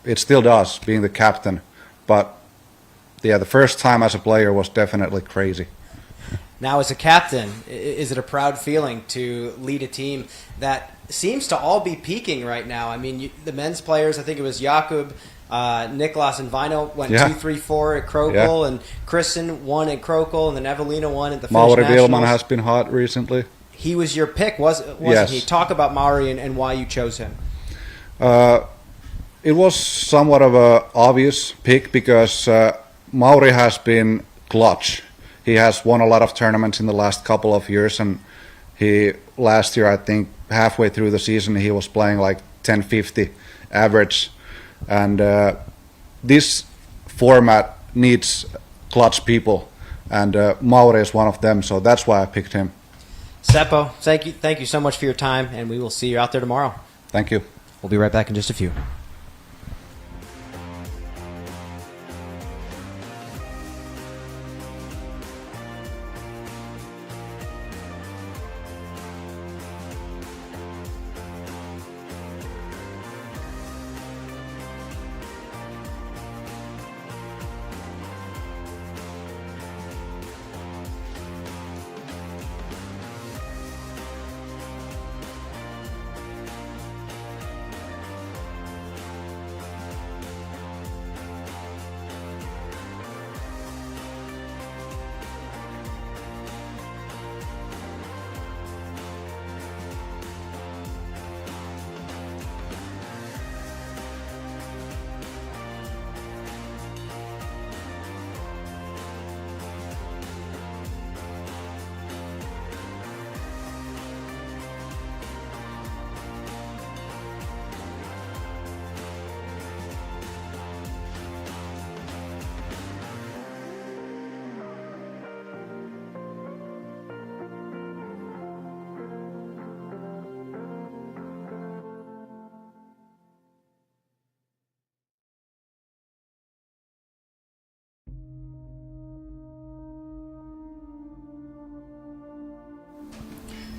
it still does, being the captain. But yeah, the first time as a player was definitely crazy. Now, as a captain, is it a proud feeling to lead a team that seems to all be peaking right now? I mean, the men's players, I think it was Jakub, Niklas, and Vino went 2, 3, 4 at Krokl, and Kristin won at Krokl, and then Eveliina won at the Finnish Mauri Nationals. Vilman has been hot recently. He was your pick, wasn't Yes. he? Talk about Mauri and why you chose him. It was somewhat of a obvious pick because Mauri has been clutch. He has won a lot of tournaments in the last couple of years, and last year, I think, halfway through the season, he was playing like 1050 average. And this format needs clutch people, and Mauri is one of them, so that's why I picked him. Seppo, thank you so much for your time, and we will see you out there tomorrow. Thank you. We'll be right back in just a few.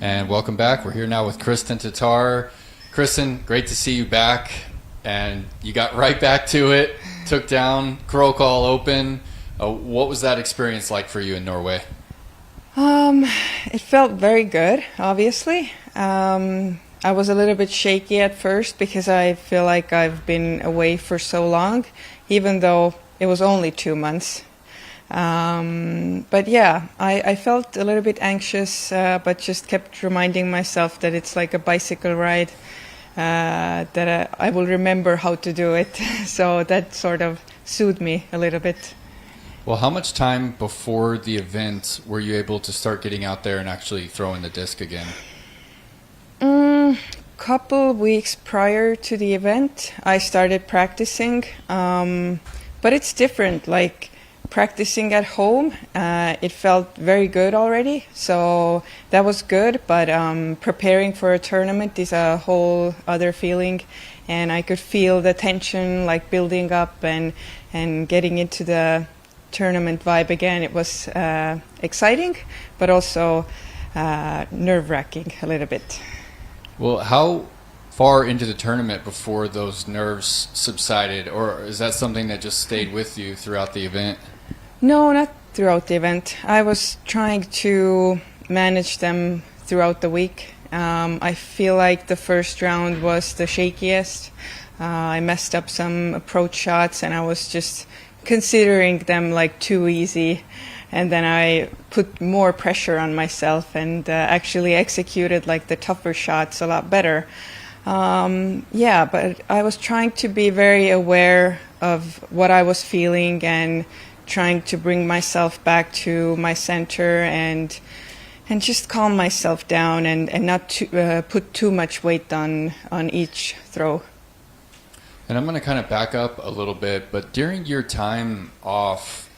And welcome back. We're here now with Kristin Tattar. Kristin, great to see you back. And you got right back to it, took down Krokl Open. What was that experience like for you in Norway? It felt very good, obviously. I was a little bit shaky at first because I feel like I've been away for so long, even though it was only 2 months. But yeah, I felt a little bit anxious, but just kept reminding myself that it's like a bicycle ride, that I will remember how to do it. So that sort of soothed me a little bit. Well, how much time before the event were you able to start getting out there and actually throwing the disc again? Couple weeks prior to the event, I started practicing, but it's different. Like practicing at home, it felt very good already, so that was good. But preparing for a tournament is a whole other feeling, and I could feel the tension like building up and getting into the tournament vibe again. It was exciting, but also nerve-wracking a little bit. Well, how far into the tournament before those nerves subsided, or is that something that just stayed with you throughout the event? No, not throughout the event. I was trying to manage them throughout the week. I feel like the first round was the shakiest. I messed up some approach shots and I was just considering them like too easy. And then I put more pressure on myself and actually executed like the tougher shots a lot better. But I was trying to be very aware of what I was feeling and trying to bring myself back to my center and just calm myself down and not put too much weight on each throw. And I'm going to kind of back up a little bit, but during your time off,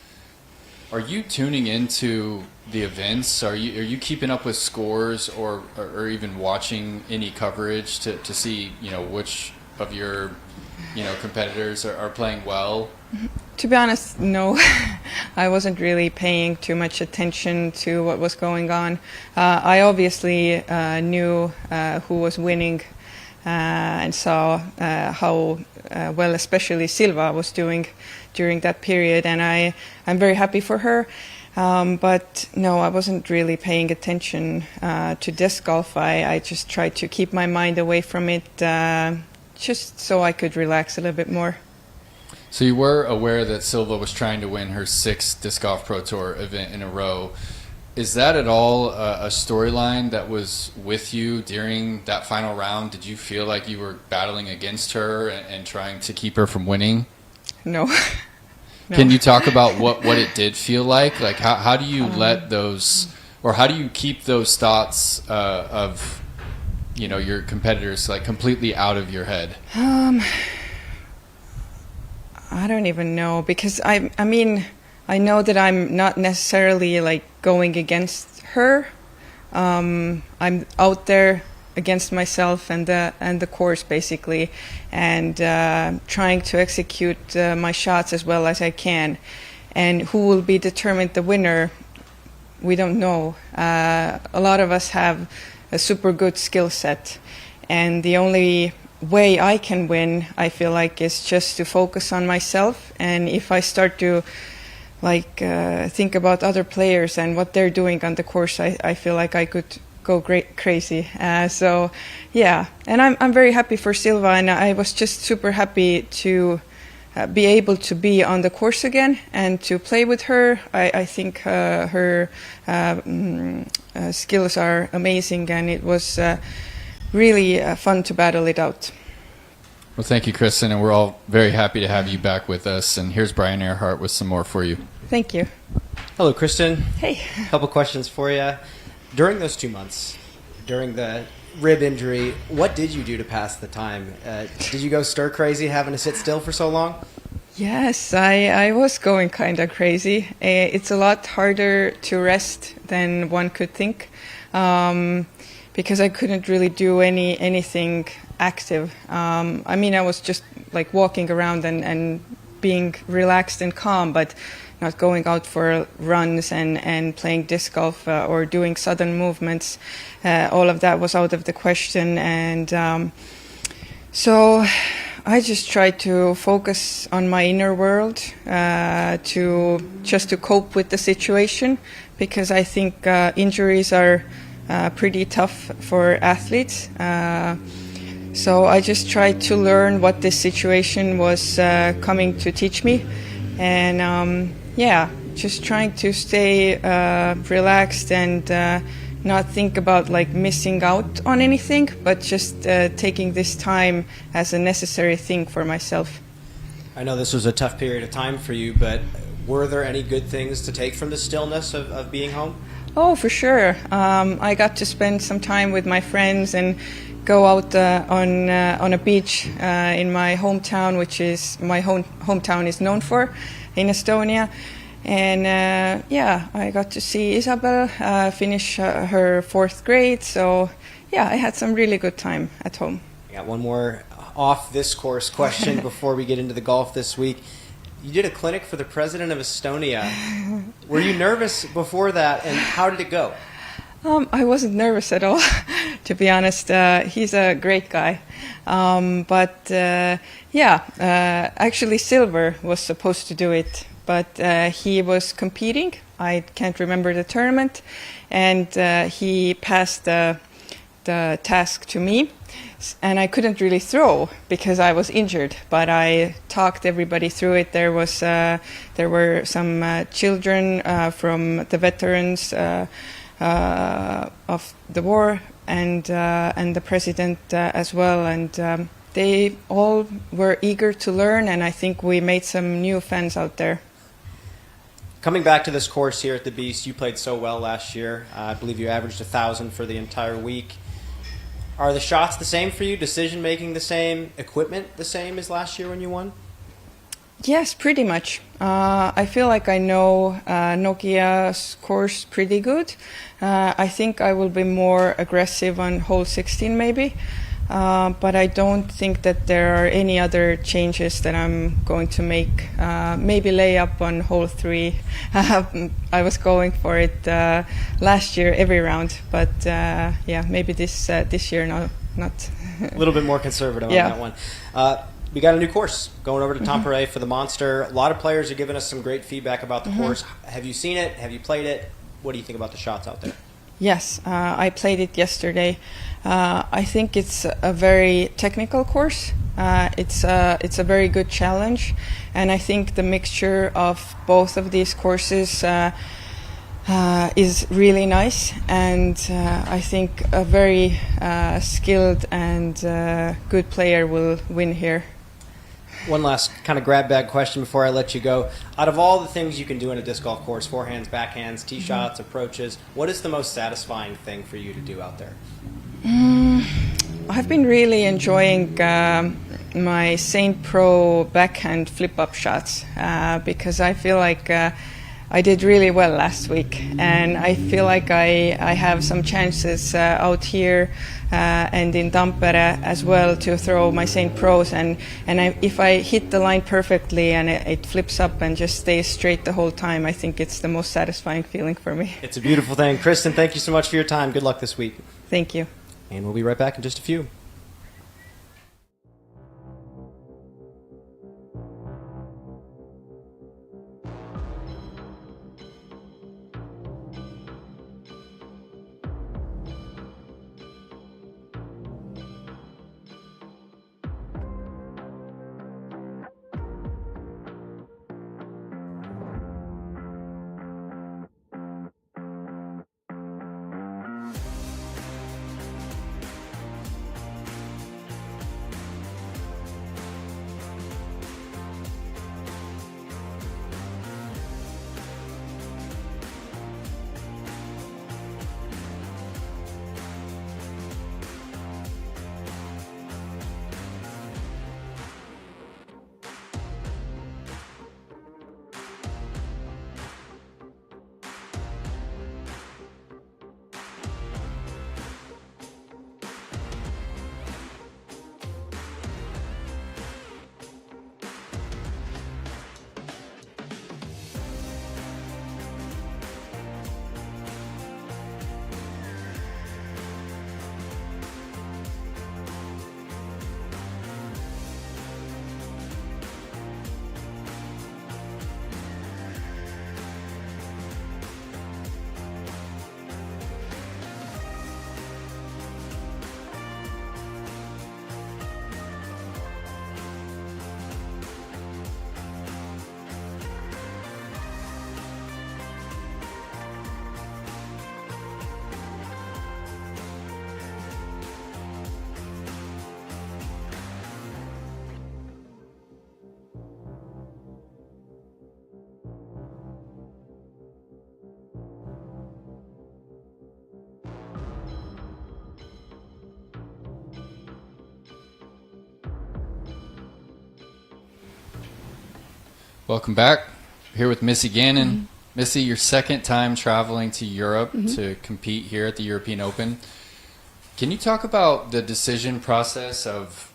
are you tuning into the events? Are you keeping up with scores or even watching any coverage to see, which of your, competitors are playing well? To be honest, no. I wasn't really paying too much attention to what was going on. I obviously knew who was winning and saw how well especially Silva was doing during that period, and I'm very happy for her. But no, I wasn't really paying attention to disc golf. I just tried to keep my mind away from it just so I could relax a little bit more. So you were aware that Silva was trying to win her 6th Disc Golf Pro Tour event in a row. Is that at all a storyline that was with you during that final round? Did you feel like you were battling against her and trying to keep her from winning? No. No. Can you talk about what it did feel like? Like how do you let those, or how do you keep those thoughts of, your competitors like completely out of your head? I don't even know, because I know that I'm not necessarily like going against her. I'm out there against myself and the course basically, and trying to execute my shots as well as I can. And who will be determined the winner, we don't know. A lot of us have a super good skill set, and the only way I can win, I feel like, is just to focus on myself. And if I start to think about other players and what they're doing on the course, I feel like I could go crazy. And I'm very happy for Silva, and I was just super happy to be able to be on the course again and to play with her. I think her skills are amazing, and it was really fun to battle it out. Well, thank you, Kristin, and we're all very happy to have you back with us. And here's Brian Earhart with some more for you. Thank you. Hello, Kristin. Hey. A couple questions for you. During those 2 months, during the rib injury, what did you do to pass the time? Did you go stir crazy having to sit still for so long? Yes, I was going kind of crazy. It's a lot harder to rest than one could think, because I couldn't really do anything active. I was just like walking around and being relaxed and calm, but not going out for runs and playing disc golf or doing sudden movements. All of that was out of the question, and so I just tried to focus on my inner world to cope with the situation, because I think injuries are pretty tough for athletes. So I just tried to learn what this situation was coming to teach me, and just trying to stay relaxed and not think about like missing out on anything, but just taking this time as a necessary thing for myself. I know this was a tough period of time for you, but were there any good things to take from the stillness of being home? Oh, for sure. I got to spend some time with my friends and go out on a beach in my hometown, which is my hometown is known for, in Estonia. And I got to see Isabel finish her 4th grade. So I had some really good time at home. I got one more off this course question before we get into the golf this week. You did a clinic for the president of Estonia. Were you nervous before that, and how did it go? I wasn't nervous at all, to be honest. He's a great guy. Actually Silver was supposed to do it but he was competing. I can't remember the tournament, and he passed the task to me, and I couldn't really throw because I was injured. But I talked everybody through it. There were some children from the veterans of the war, and the president as well, and they all were eager to learn, and I think we made some new fans out there. Coming back to this course here at the Beast, you played so well last year. I believe you averaged 1,000 for the entire week. Are the shots the same for you? Decision making the same? Equipment the same as last year when you won? Yes, pretty much. I feel like I know Nokia's course pretty good. I think I will be more aggressive on hole 16 maybe. But I don't think that there are any other changes that I'm going to make. Maybe lay up on hole 3. I was going for it last year every round, but yeah, maybe this year not. A little bit more conservative on that one. We got a new course going over to Tampere for the Monster. A lot of players are giving us some great feedback about the course. Have you seen it? Have you played it? What do you think about the shots out there? Yes, I played it yesterday. I think it's a very technical course. It's a very good challenge, and I think the mixture of both of these courses is really nice. And I think a very skilled and good player will win here. One last kind of grab bag question before I let you go. Out of all the things you can do in a disc golf course, forehands, backhands, tee shots, approaches, what is the most satisfying thing for you to do out there? I've been really enjoying my Saint Pro backhand flip-up shots because I feel like I did really well last week, and I feel like I have some chances out here and in Tampere as well to throw my Saint Pros, and if I hit the line perfectly and it flips up and just stays straight the whole time, I think it's the most satisfying feeling for me. It's a beautiful thing. Kristin, thank you so much for your time. Good luck this week. Thank you. And we'll be right back in just a few. Welcome back. Here with Missy Gannon. Missy, your second time traveling to Europe to compete here at the European Open. Can you talk about the decision process of,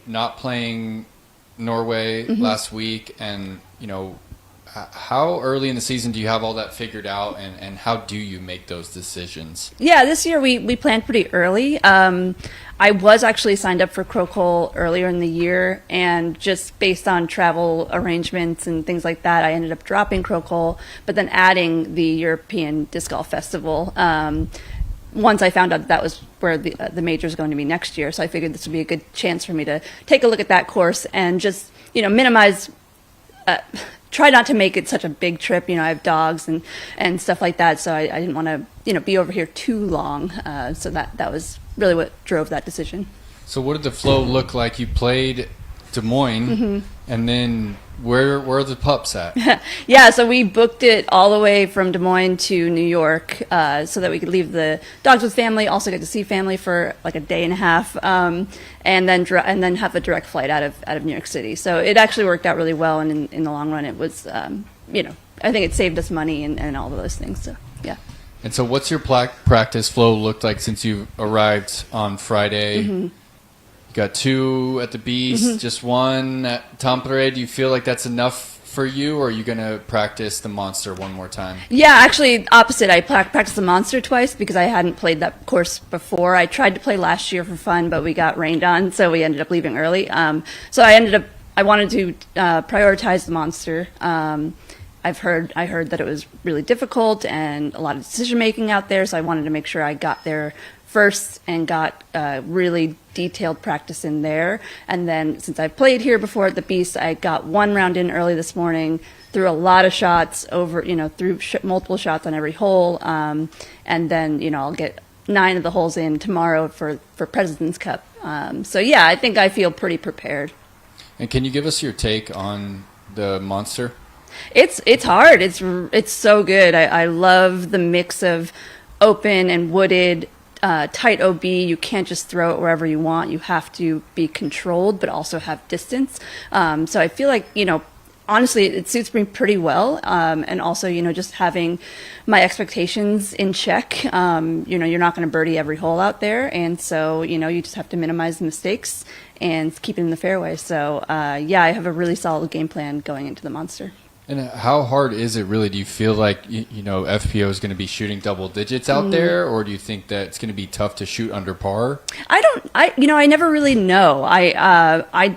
not playing Norway last week, and How early in the season do you have all that figured out, and how do you make those decisions? Yeah, this year we planned pretty early. I was actually signed up for Crocol earlier in the year, and just based on travel arrangements and things like that, I ended up dropping Crocol, but then adding the European Disc Golf Festival. Once I found out that was where the major is going to be next year, so I figured this would be a good chance for me to take a look at that course and just, minimize, try not to make it such a big trip. I have dogs and stuff like that, so I didn't want to, be over here too long. So that was really what drove that decision. So what did the flow look like? You played Des Moines, and then where are the pups at? Yeah, so we booked it all the way from Des Moines to New York, so that we could leave the dogs with family, also get to see family for like a day and a half, and then have a direct flight out of New York City. So it actually worked out really well, and in the long run, it was, I think it saved us money and all of those things. So yeah. And so, what's your practice flow looked like since you arrived on Friday? You got 2 at the Beast, just 1 at Tampere. Do you feel like that's enough for you, or are you going to practice the Monster one more time? Yeah, actually, opposite. I practiced the Monster twice because I hadn't played that course before. I tried to play last year for fun, but we got rained on, so we ended up leaving early. So I wanted to prioritize the Monster. I heard that it was really difficult and a lot of decision making out there, so I wanted to make sure I got there first and got really detailed practice in there. And then since I've played here before at the Beast, I got 1 round in early this morning, threw a lot of shots over, threw multiple shots on every hole, and then I'll get 9 of the holes in tomorrow for President's Cup. So yeah, I think I feel pretty prepared. And can you give us your take on the Monster? It's hard. It's so good. I love the mix of open and wooded, tight OB. You can't just throw it wherever you want. You have to be controlled, but also have distance. So I feel like, honestly, it suits me pretty well. And also, just having my expectations in check. You're not going to birdie every hole out there. And so, you just have to minimize the mistakes and keep it in the fairway. So, yeah, I have a really solid game plan going into the Monster. And how hard is it really? Do you feel like, FPO is going to be shooting double digits out there, or do you think that it's going to be tough to shoot under par? I never really know. I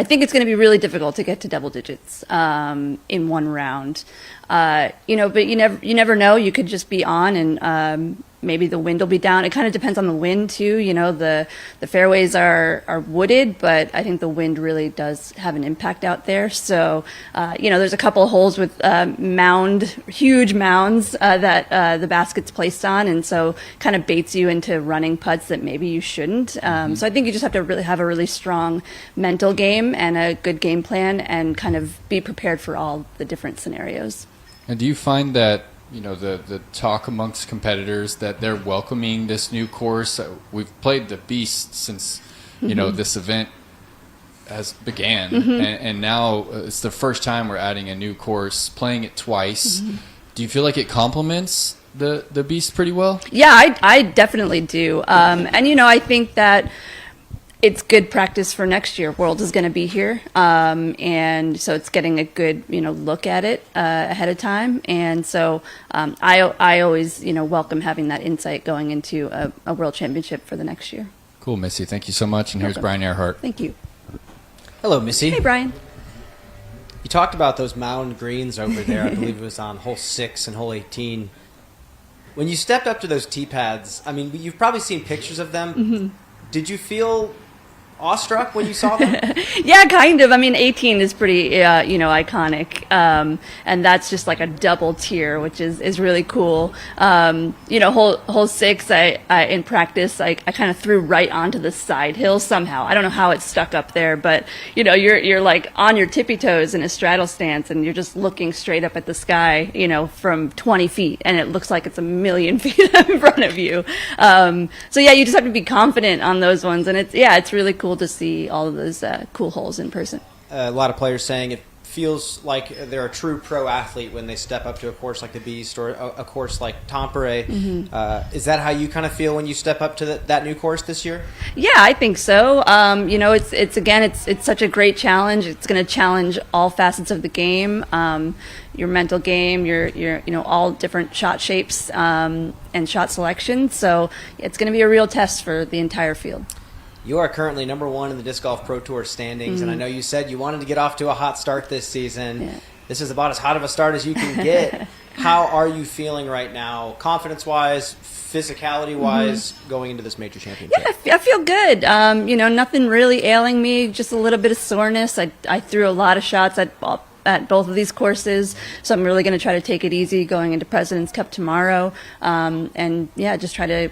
think it's going to be really difficult to get to double digits in one round. But you never know. You could just be on and maybe the wind will be down. It kind of depends on the wind too. The fairways are wooded, but I think the wind really does have an impact out there. So there's a couple of holes with huge mounds that the basket's placed on, and so kind of baits you into running putts that maybe you shouldn't. So I think you just have to really have a really strong mental game and a good game plan, and kind of be prepared for all the different scenarios. And do you find that the talk amongst competitors that they're welcoming this new course? We've played the Beast since this event has began, and now it's the first time we're adding a new course, playing it twice. Do you feel like it complements the Beast pretty well? Yeah, I definitely do. And I think that it's good practice for next year. World is going to be here, and so it's getting a good look at it ahead of time. And so I always welcome having that insight going into a World Championship for the next year. Cool, Missy. Thank you so much. And here's Brian Earhart. Thank you. Hello, Missy. Hey, Brian. You talked about those mound greens over there. I believe it was on hole 6 and hole 18. When you stepped up to those tee pads, I mean, you've probably seen pictures of them. Did you feel awestruck when you saw them? Yeah, kind of. I mean, 18 is pretty, iconic, and that's just like a double tier, which is really cool. Hole 6, I in practice, I kind of threw right onto the side hill somehow. I don't know how it stuck up there, but you're like on your tippy toes in a straddle stance, and you're just looking straight up at the sky, from 20 feet, and it looks like it's a million feet in front of you. So yeah, you just have to be confident on those ones, and it's really cool to see all of those cool holes in person. A lot of players saying it feels like they're a true pro athlete when they step up to a course like the Beast or a course like Tampere. Is that how you kind of feel when you step up to that new course this year? Yeah, I think so. It's such a great challenge. It's going to challenge all facets of the game, your mental game, your all different shot shapes and shot selection. So it's going to be a real test for the entire field. You are currently number 1 in the Disc Golf Pro Tour standings, and I know you said you wanted to get off to a hot start this season. Yeah. This is about as hot of a start as you can get. How are you feeling right now, confidence-wise, physicality-wise, going into this major championship? Yeah, I feel good. Nothing really ailing me, just a little bit of soreness. I threw a lot of shots at both of these courses, so I'm really going to try to take it easy going into President's Cup tomorrow, just try to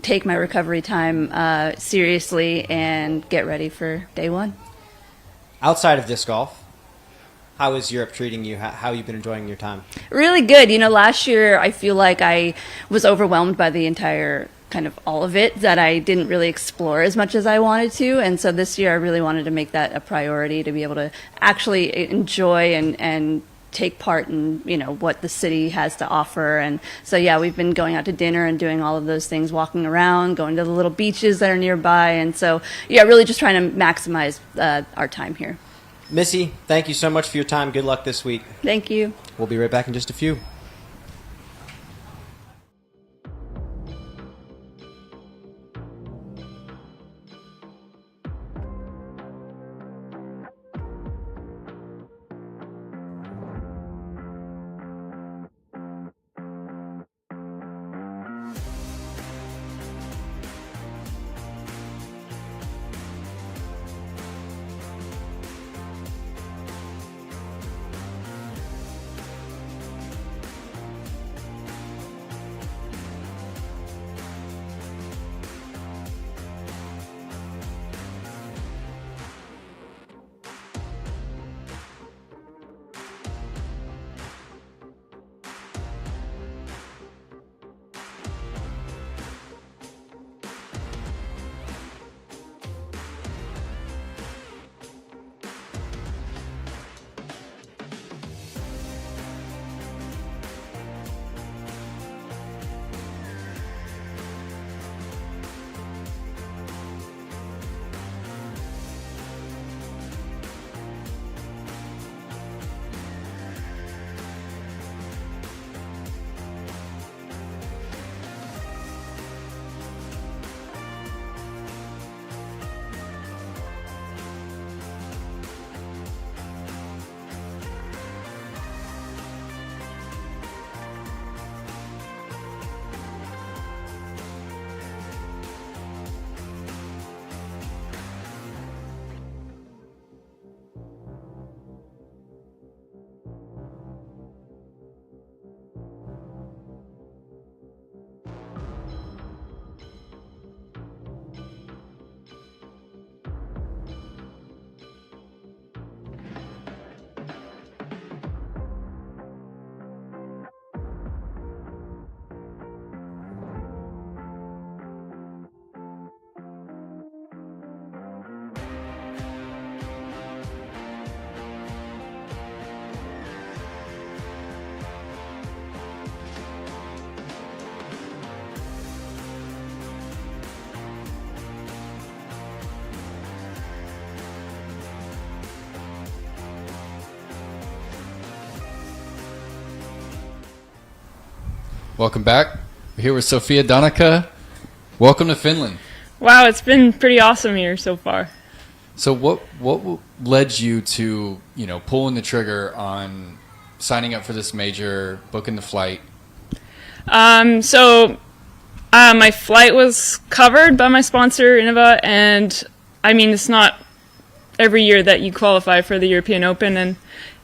take my recovery time seriously and get ready for day one. Outside of disc golf, how is Europe treating you? How have you been enjoying your time? Really good. Last year I feel like I was overwhelmed by the entire kind of all of it, that I didn't really explore as much as I wanted to. And so this year I really wanted to make that a priority, to be able to actually enjoy and take part in what the city has to offer. And so we've been going out to dinner and doing all of those things, walking around, going to the little beaches that are nearby, and so really just trying to maximize our time here. Missy, thank you so much for your time. Good luck this week. Thank you. We'll be right back in just a few. Welcome back. We're here with Sofia Donnecke. Welcome to Finland. Wow, it's been pretty awesome here so far. So what led you to, pulling the trigger on signing up for this major, booking the flight? My flight was covered by my sponsor, Innova, and it's not every year that you qualify for the European Open, and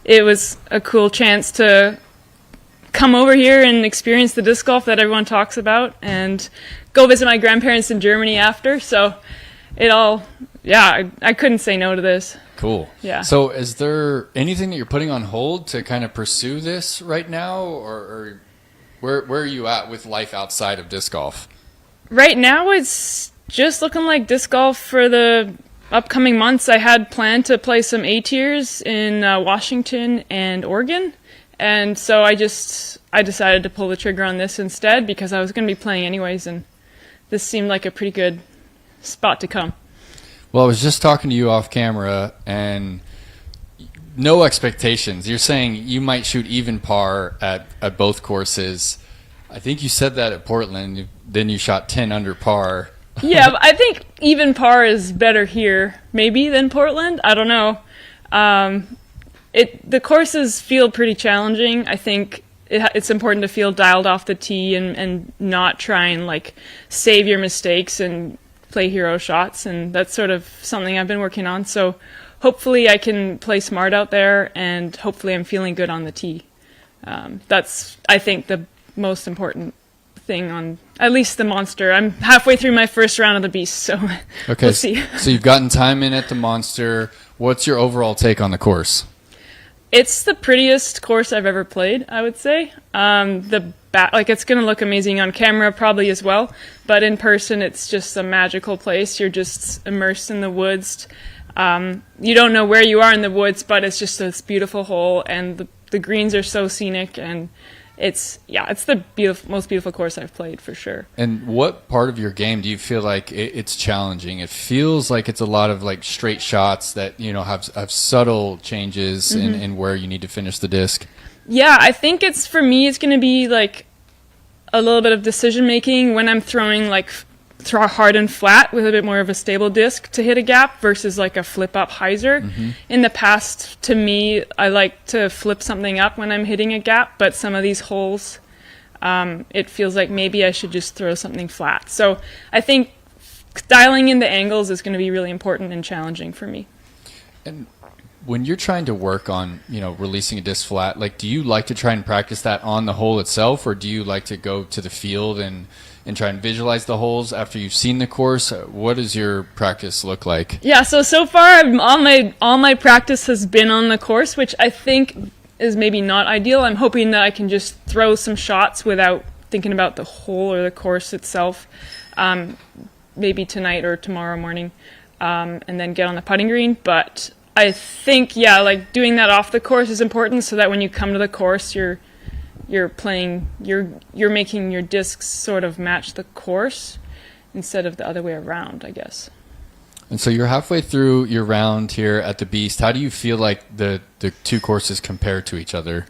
it was a cool chance to come over here and experience the disc golf that everyone talks about and go visit my grandparents in Germany after. So I couldn't say no to this. Cool. Yeah. So is there anything that you're putting on hold to kind of pursue this right now, or where are you at with life outside of disc golf? Right now it's just looking like disc golf for the upcoming months, I had planned to play some A tiers in Washington and Oregon, and so I decided to pull the trigger on this instead because I was going to be playing anyways, and this seemed like a pretty good spot to come. Well, I was just talking to you off camera, and no expectations. You're saying you might shoot even par at both courses. I think you said that at Portland. Then you shot 10 under par. Yeah, but I think even par is better here, maybe, than Portland. I don't know. The courses feel pretty challenging. I think it's important to feel dialed off the tee and not try and like save your mistakes and play hero shots, and that's sort of something I've been working on. So hopefully I can play smart out there, and hopefully I'm feeling good on the tee. That's, I think, the most important thing on at least the Monster. I'm halfway through my first round of the Beast, so okay, we'll see. So you've gotten time in at the Monster. What's your overall take on the course? It's the prettiest course I've ever played, I would say. It's going to look amazing on camera probably as well, but in person it's just a magical place. You're just immersed in the woods. You don't know where you are in the woods, but it's just this beautiful hole, and the greens are so scenic, and it's the most beautiful course I've played for sure. And what part of your game do you feel like it's challenging? It feels like it's a lot of like straight shots that have subtle changes in where you need to finish the disc. Yeah, I think for me it's going to be like a little bit of decision making when I'm throwing throw hard and flat with a bit more of a stable disc to hit a gap versus like a flip up hyzer. In the past, to me, I like to flip something up when I'm hitting a gap, but some of these holes, it feels like maybe I should just throw something flat. So I think dialing in the angles is going to be really important and challenging for me. And when you're trying to work on, releasing a disc flat, do you like to try and practice that on the hole itself, or do you like to go to the field and try and visualize the holes after you've seen the course? What does your practice look like? Yeah, so far all my practice has been on the course, which I think is maybe not ideal. I'm hoping that I can just throw some shots without thinking about the hole or the course itself, maybe tonight or tomorrow morning, and then get on the putting green. But I think, doing that off the course is important so that when you come to the course, you're making your discs sort of match the course instead of the other way around, I guess. And so you're halfway through your round here at the Beast. How do you feel like the two courses compare to each other?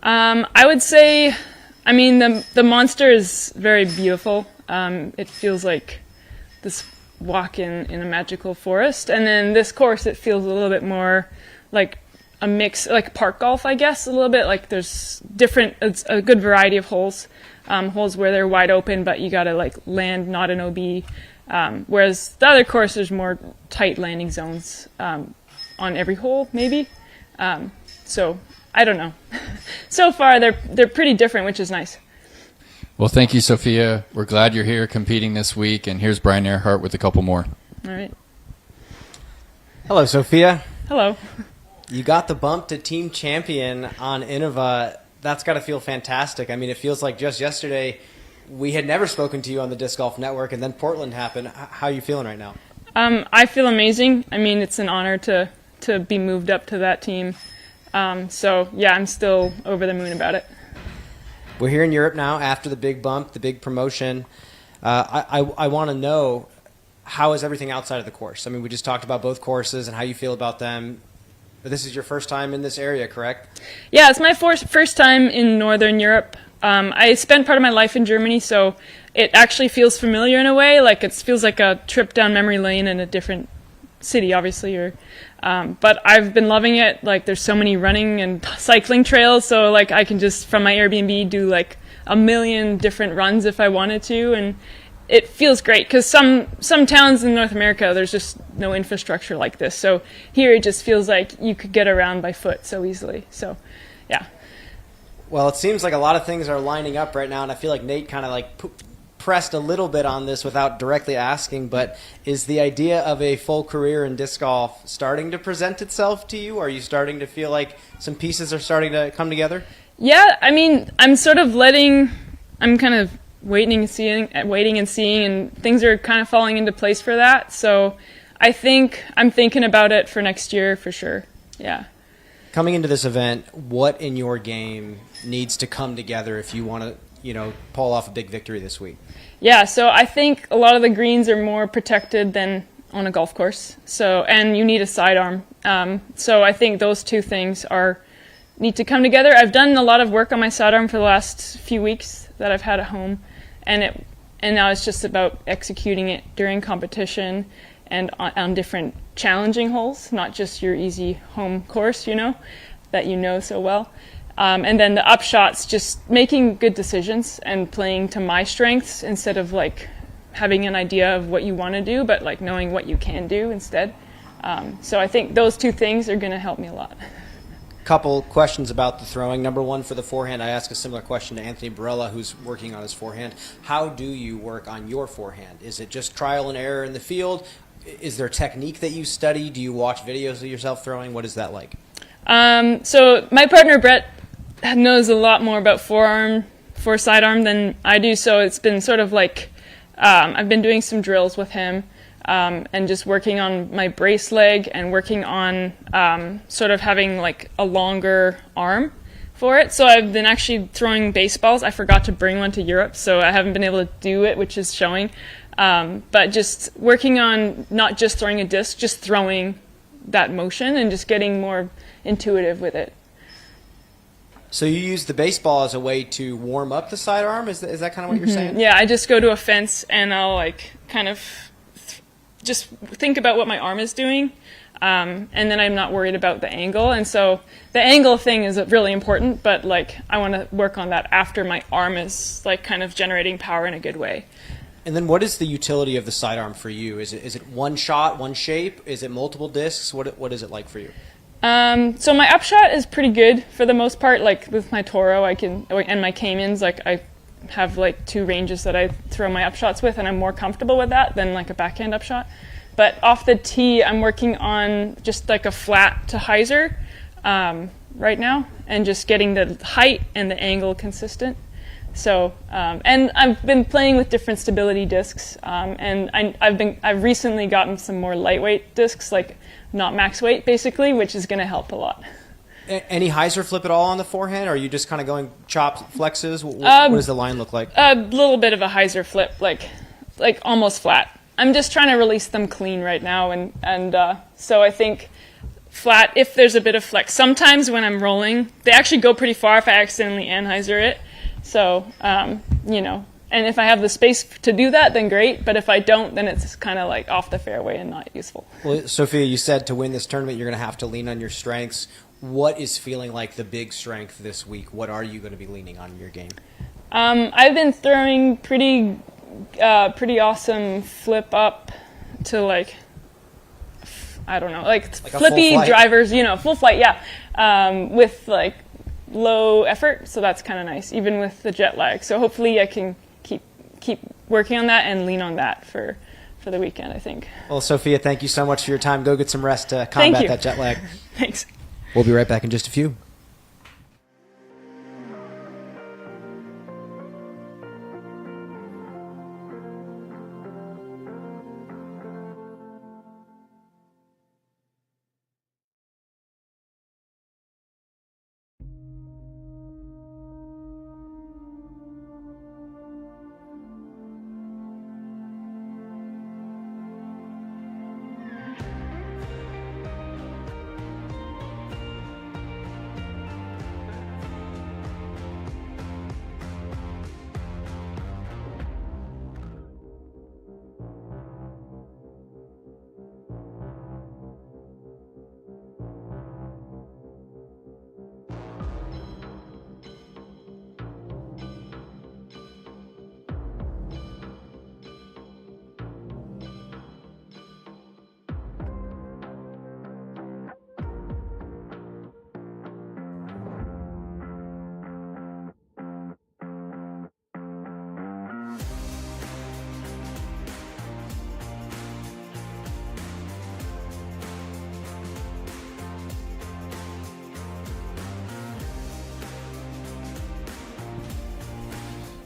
I would say, the Monster is very beautiful. It feels like this walk in a magical forest. And then this course, it feels a little bit more like a mix, like park golf, I guess, a little bit. Like there's it's a good variety of holes. Holes where they're wide open, but you gotta land not an OB. Whereas the other course, there's more tight landing zones on every hole, maybe. So I don't know. So far, they're pretty different, which is nice. Well, thank you, Sofia. We're glad you're here competing this week. And here's Brian Earhart with a couple more. All right. Hello, Sofia. Hello. You got the bump to team champion on Innova. That's got to feel fantastic. It feels like just yesterday we had never spoken to you on the Disc Golf Network, and then Portland happened. How are you feeling right now? I feel amazing. It's an honor to be moved up to that team. I'm still over the moon about it. We're here in Europe now after the big bump, the big promotion. I want to know, how is everything outside of the course? We just talked about both courses and how you feel about them. But this is your first time in this area, correct? Yeah, it's my first time in Northern Europe. I spent part of my life in Germany, so it actually feels familiar in a way. It feels like a trip down memory lane in a different city, obviously. But I've been loving it. There's so many running and cycling trails, so I can just, from my Airbnb, do a million different runs if I wanted to, and it feels great because some towns in North America, there's just no infrastructure like this. So here it just feels like you could get around by foot so easily. So, yeah. Well, it seems like a lot of things are lining up right now, and I feel like Nate kind of pressed a little bit on this without directly asking, but is the idea of a full career in disc golf starting to present itself to you? Are you starting to feel like some pieces are starting to come together? Yeah, I'm sort of I'm kind of waiting and seeing, and things are kind of falling into place for that. So I think I'm thinking about it for next year for sure. Yeah. Coming into this event, what in your game needs to come together if you want to, pull off a big victory this week? Yeah, so I think a lot of the greens are more protected than on a golf course. So, and you need a sidearm. So I think those two things need to come together. I've done a lot of work on my sidearm for the last few weeks that I've had at home, and now it's just about executing it during competition and on different challenging holes, not just your easy home course, that you know so well. And then the upshots, just making good decisions and playing to my strengths instead of like having an idea of what you want to do, but like knowing what you can do instead. So I think those two things are going to help me a lot. Couple questions about the throwing. Number one, for the forehand, I asked a similar question to Anthony Barela, who's working on his forehand. How do you work on your forehand? Is it just trial and error in the field? Is there technique that you study? Do you watch videos of yourself throwing? What is that like? So my partner Brett knows a lot more about sidearm than I do. So it's been sort of like I've been doing some drills with him and just working on my brace leg and working on sort of having like a longer arm for it. So I've been actually throwing baseballs. I forgot to bring one to Europe, so I haven't been able to do it, which is showing. But just working on not just throwing a disc, just throwing that motion and just getting more intuitive with it. So you use the baseball as a way to warm up the sidearm? Is that kind of what you're saying? Yeah, I just go to a fence and I'll like kind of just think about what my arm is doing, and then I'm not worried about the angle. And so the angle thing is really important, but like I want to work on that after my arm is like kind of generating power in a good way. And then what is the utility of the sidearm for you? Is it one shot, one shape? Is it multiple discs? What is it like for you? So my upshot is pretty good for the most part. Like with my Toro, and my Caymans, like I have like two ranges that I throw my upshots with, and I'm more comfortable with that than like a backhand upshot. But off the tee, I'm working on just like a flat to hyzer right now, and just getting the height and the angle consistent. So, and I've been playing with different stability discs, and I've recently gotten some more lightweight discs, like not max weight basically, which is going to help a lot. Any hyzer flip at all on the forehand, or are you just kind of going chops, flexes? What does the line look like? A little bit of a hyzer flip, like almost flat. I'm just trying to release them clean right now, and so I think flat, if there's a bit of flex. Sometimes when I'm rolling, they actually go pretty far if I accidentally anhyzer it. So, and if I have the space to do that, then great. But if I don't, then it's kind of like off the fairway and not useful. Well, Sofia, you said to win this tournament, you're going to have to lean on your strengths. What is feeling like the big strength this week? What are you going to be leaning on in your game? I've been throwing pretty awesome flip up to like flippy drivers, full flight, yeah, with like low effort. So that's kind of nice, even with the jet lag. So hopefully I can keep working on that and lean on that for the weekend, I think. Well, Sofia, thank you so much for your time. Go get some rest to combat that jet lag. Thanks. We'll be right back in just a few.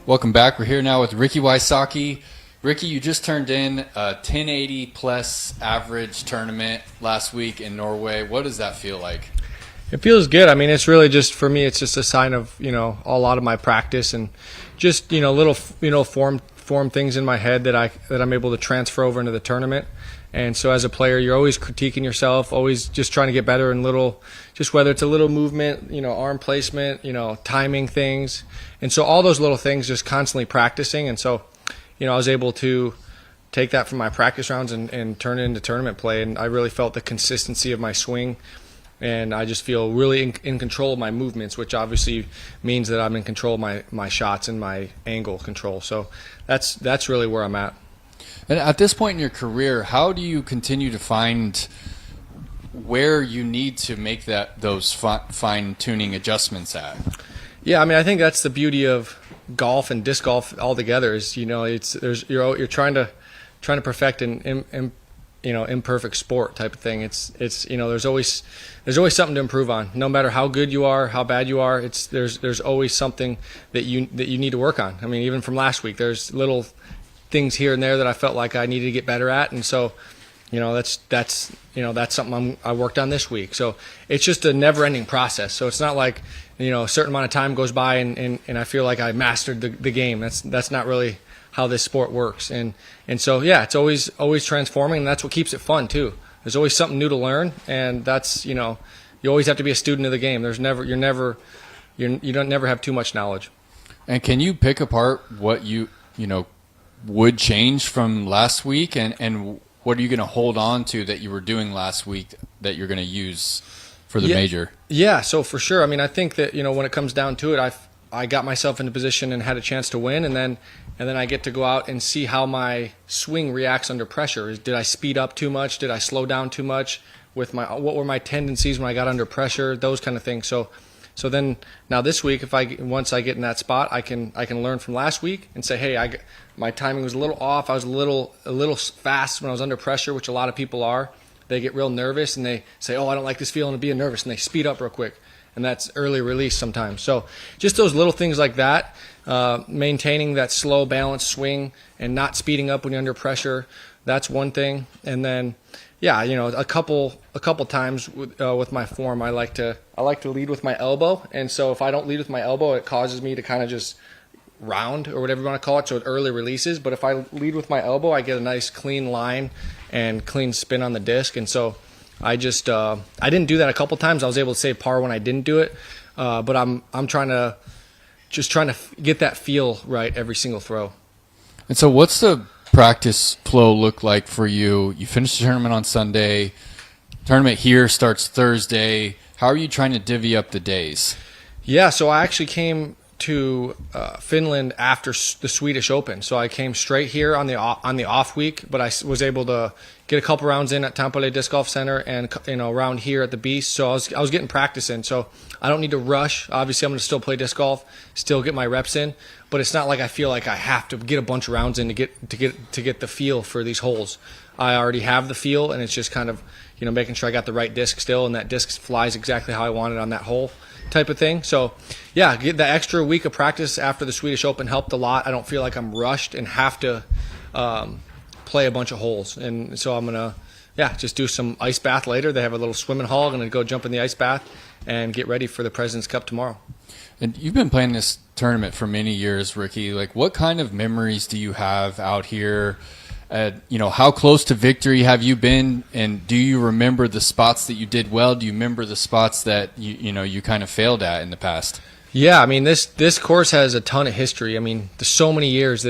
Welcome back. We're here now with Ricky Wysocki Ricky, you just turned in a 1080 plus average tournament last week in Norway. What does that feel like? It feels good. I mean, it's really just, for me, it's just a sign of, a lot of my practice and just, little, form things in my head that I'm able to transfer over into the tournament. And so as a player, you're always critiquing yourself, always just trying to get better in little, just whether it's a little movement, arm placement, timing things. And so all those little things, just constantly practicing. And so, I was able to take that from my practice rounds and turn it into tournament play. And I really felt the consistency of my swing. And I just feel really in control of my movements, which obviously means that I'm in control of my shots and my angle control. So that's really where I'm at. And at this point in your career, how do you continue to find where you need to make those fine-tuning adjustments at? Yeah, I mean, I think that's the beauty of golf and disc golf altogether. Is you're trying to perfect an imperfect sport type of thing. It's there's always something to improve on. No matter how good you are, how bad you are, there's always something that you need to work on. I mean, even from last week, there's little things here and there that I felt like I needed to get better at, and so that's something I worked on this week. So it's just a never-ending process. So it's not like a certain amount of time goes by and I feel like I mastered the game. That's not really how this sport works. And so yeah, it's always transforming, and that's what keeps it fun too. There's always something new to learn, and that's you always have to be a student of the game. You don't never have too much knowledge. And can you pick apart what you would change from last week, and what are you going to hold on to that you were doing last week that you're going to use for the major? Yeah, so for sure. I mean, I think that when it comes down to it, I got myself in a position and had a chance to win, and then I get to go out and see how my swing reacts under pressure. Did I speed up too much? Did I slow down too much? What were my tendencies when I got under pressure? Those kind of things. So then now this week, once I get in that spot, I can learn from last week and say, hey, my timing was a little off. I was a little fast when I was under pressure, which a lot of people are. They get real nervous and they say, oh, I don't like this feeling of being nervous, and they speed up real quick. And that's early release sometimes. So just those little things like that, maintaining that slow, balanced swing and not speeding up when you're under pressure, that's one thing. And then, yeah, a couple times with my form, I like to lead with my elbow. And so if I don't lead with my elbow, it causes me to kind of just round or whatever you want to call it, so it early releases. But if I lead with my elbow, I get a nice clean line and clean spin on the disc. And so I just I didn't do that a couple times. I was able to save par when I didn't do it, but I'm trying to get that feel right every single throw. And so what's the practice flow look like for you? You finished the tournament on Sunday. Tournament here starts Thursday. How are you trying to divvy up the days? Yeah, so I actually came to Finland after the Swedish Open. So I came straight here on the off week, but I was able to get a couple rounds in at Tampere Disc Golf Center and around here at the Beast. So I was getting practice in. So I don't need to rush. Obviously, I'm going to still play disc golf, still get my reps in, but it's not like I feel like I have to get a bunch of rounds in to get the feel for these holes. I already have the feel, and it's just kind of making sure I got the right disc still, and that disc flies exactly how I want it on that hole type of thing. So yeah, get the extra week of practice after the Swedish Open helped a lot. I don't feel like I'm rushed and have to play a bunch of holes. And so I'm going to just do some ice bath later. They have a little swimming hall. I'm going to go jump in the ice bath and get ready for the President's Cup tomorrow. And you've been playing this tournament for many years, Ricky. Like, what kind of memories do you have out here? How close to victory have you been, and do you remember the spots that you did well? Do you remember the spots that you kind of failed at in the past? Yeah, I mean, this course has a ton of history. I mean, there's so many years.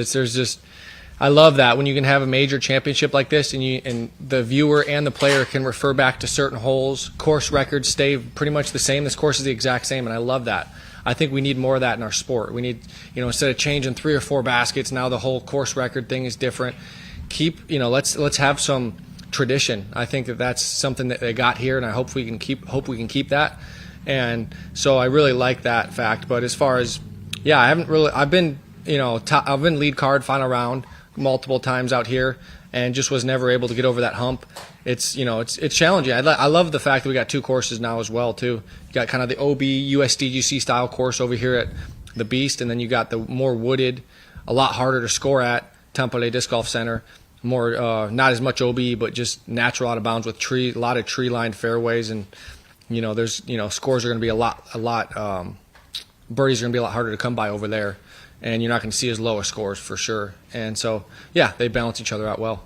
I love that when you can have a major championship like this, and the viewer and the player can refer back to certain holes. Course records stay pretty much the same. This course is the exact same, and I love that. I think we need more of that in our sport. We need, instead of changing 3 or 4 baskets, now the whole course record thing is different. Let's have some tradition. I think that's something that they got here, and I hope we can keep that. And so I really like that fact. But as far as I've been lead card final round multiple times out here, and just was never able to get over that hump. It's challenging. I love the fact that we got 2 courses now as well too. You got kind of the OB USDGC style course over here at the Beast, and then you got the more wooded, a lot harder to score at Tampere Disc Golf Center. More, not as much OB, but just natural out of bounds with a lot of tree-lined fairways, and there's scores are going to be a lot. Birdies are going to be a lot harder to come by over there, and you're not going to see as low a scores for sure. And so, yeah, they balance each other out well.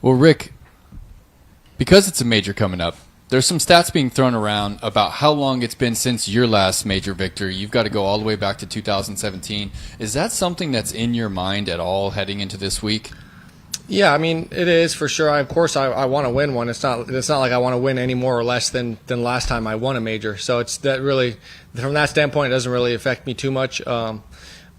Well, Rick, because it's a major coming up, there's some stats being thrown around about how long it's been since your last major victory. You've got to go all the way back to 2017. Is that something that's in your mind at all heading into this week? Yeah, I mean, it is for sure. Of course, I want to win one. It's not like I want to win any more or less than last time I won a major. So it's that really, from that standpoint, it doesn't really affect me too much. But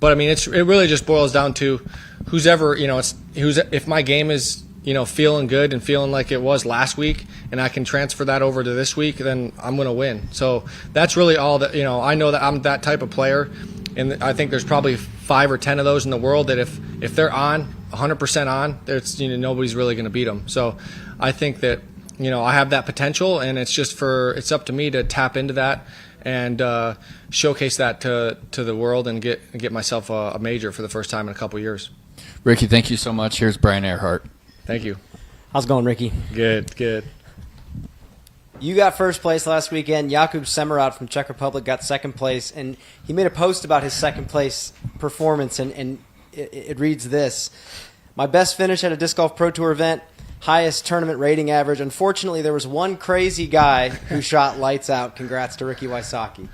I mean, it really just boils down to if my game is feeling good and feeling like it was last week, and I can transfer that over to this week, then I'm going to win. So that's really all that I know that I'm that type of player, and I think there's probably 5 or 10 of those in the world that if they're on 100% on, there's nobody's really going to beat them. So I think that I have that potential, and it's up to me to tap into that and showcase that to the world and get myself a major for the first time in a couple years. Ricky, thank you so much. Here's Brian Earhart. Thank you. How's it going, Ricky? Good. You got first place last weekend. Jakub Semerad from Czech Republic got second place, and he made a post about his second place performance, and it reads this: "My best finish at a Disc Golf Pro Tour event, highest tournament rating average. Unfortunately, there was one crazy guy who shot lights out. Congrats to Ricky Wysocki."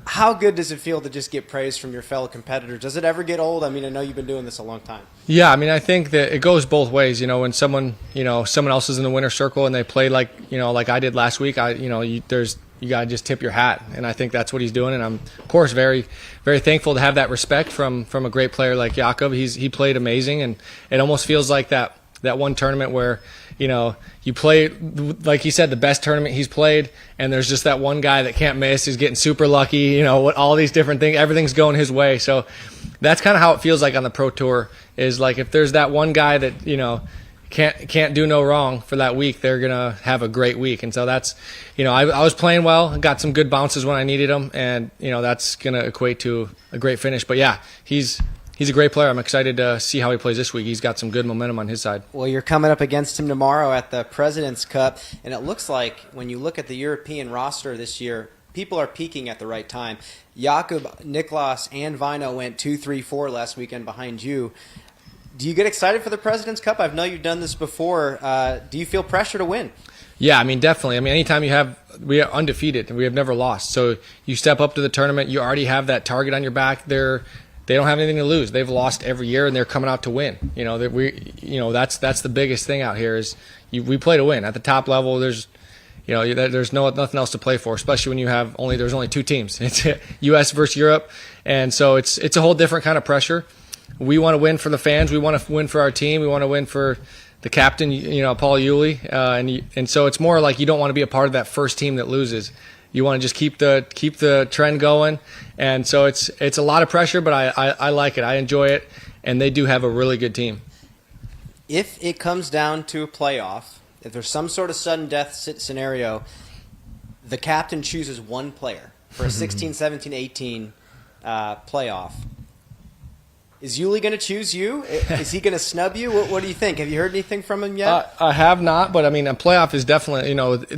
How good does it feel to just get praise from your fellow competitors? Does it ever get old? I mean, I know you've been doing this a long time. Yeah, I mean, I think that it goes both ways. When someone else is in the winner's circle and they play like I did last week, you gotta just tip your hat, and I think that's what he's doing. And I'm, of course, very, very thankful to have that respect from a great player like Jakub. He played amazing, and it almost feels like that one tournament where you play, like he said, the best tournament he's played, and there's just that one guy that can't miss. He's getting super lucky. All these different things, everything's going his way. So that's kind of how it feels like on the Pro Tour. Is like if there's that one guy that can't do no wrong for that week, they're gonna have a great week. And so that's I was playing well, got some good bounces when I needed them, and that's gonna equate to a great finish. But yeah, he's a great player. I'm excited to see how he plays this week. He's got some good momentum on his side. Well, you're coming up against him tomorrow at the President's Cup, and it looks like when you look at the European roster this year, people are peaking at the right time. Jakub, Niklas, and Vino went 2, 3, 4 last weekend behind you. Do you get excited for the President's Cup? I know you've done this before. Do you feel pressure to win? Yeah, I mean, definitely. I mean, anytime we are undefeated and we have never lost. So you step up to the tournament, you already have that target on your back. They don't have anything to lose. They've lost every year, and they're coming out to win. That's the biggest thing out here is we play to win. At the top level, there's nothing else to play for, especially when there's only 2 teams. It's U.S. versus Europe, and so it's a whole different kind of pressure. We want to win for the fans. We want to win for our team. We want to win for the captain, Paul Yuli, and so it's more like you don't want to be a part of that first team that loses. You want to just keep the trend going, and so it's a lot of pressure, but I like it. I enjoy it, and they do have a really good team. If it comes down to a playoff, if there's some sort of sudden death scenario, the captain chooses one player for a 16, 17, 18 playoff. Is Yuli going to choose you? Is he going to snub you? What do you think? Have you heard anything from him yet? I have not, but I mean, a playoff is definitely,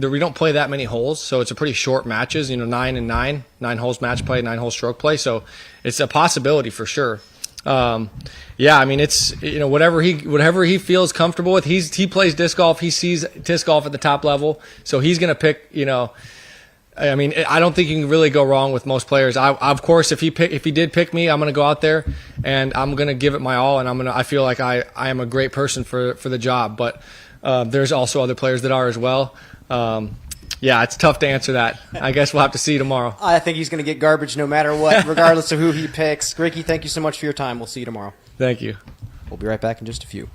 we don't play that many holes, so it's a pretty short matches, 9 and 9 holes match play, 9 hole stroke play, so it's a possibility for sure. Yeah, I mean, it's, whatever he feels comfortable with. He plays disc golf. He sees disc golf at the top level, so he's going to pick, I mean, I don't think you can really go wrong with most players. Of course, if he did pick me, I'm going to go out there and I'm going to give it my all, and I feel like I am a great person for the job. But there's also other players that are as well. Yeah, it's tough to answer that. I guess we'll have to see tomorrow. I think he's going to get garbage no matter what, regardless of who he picks. Ricky, thank you so much for your time. We'll see you tomorrow. Thank you. We'll be right back in just a few.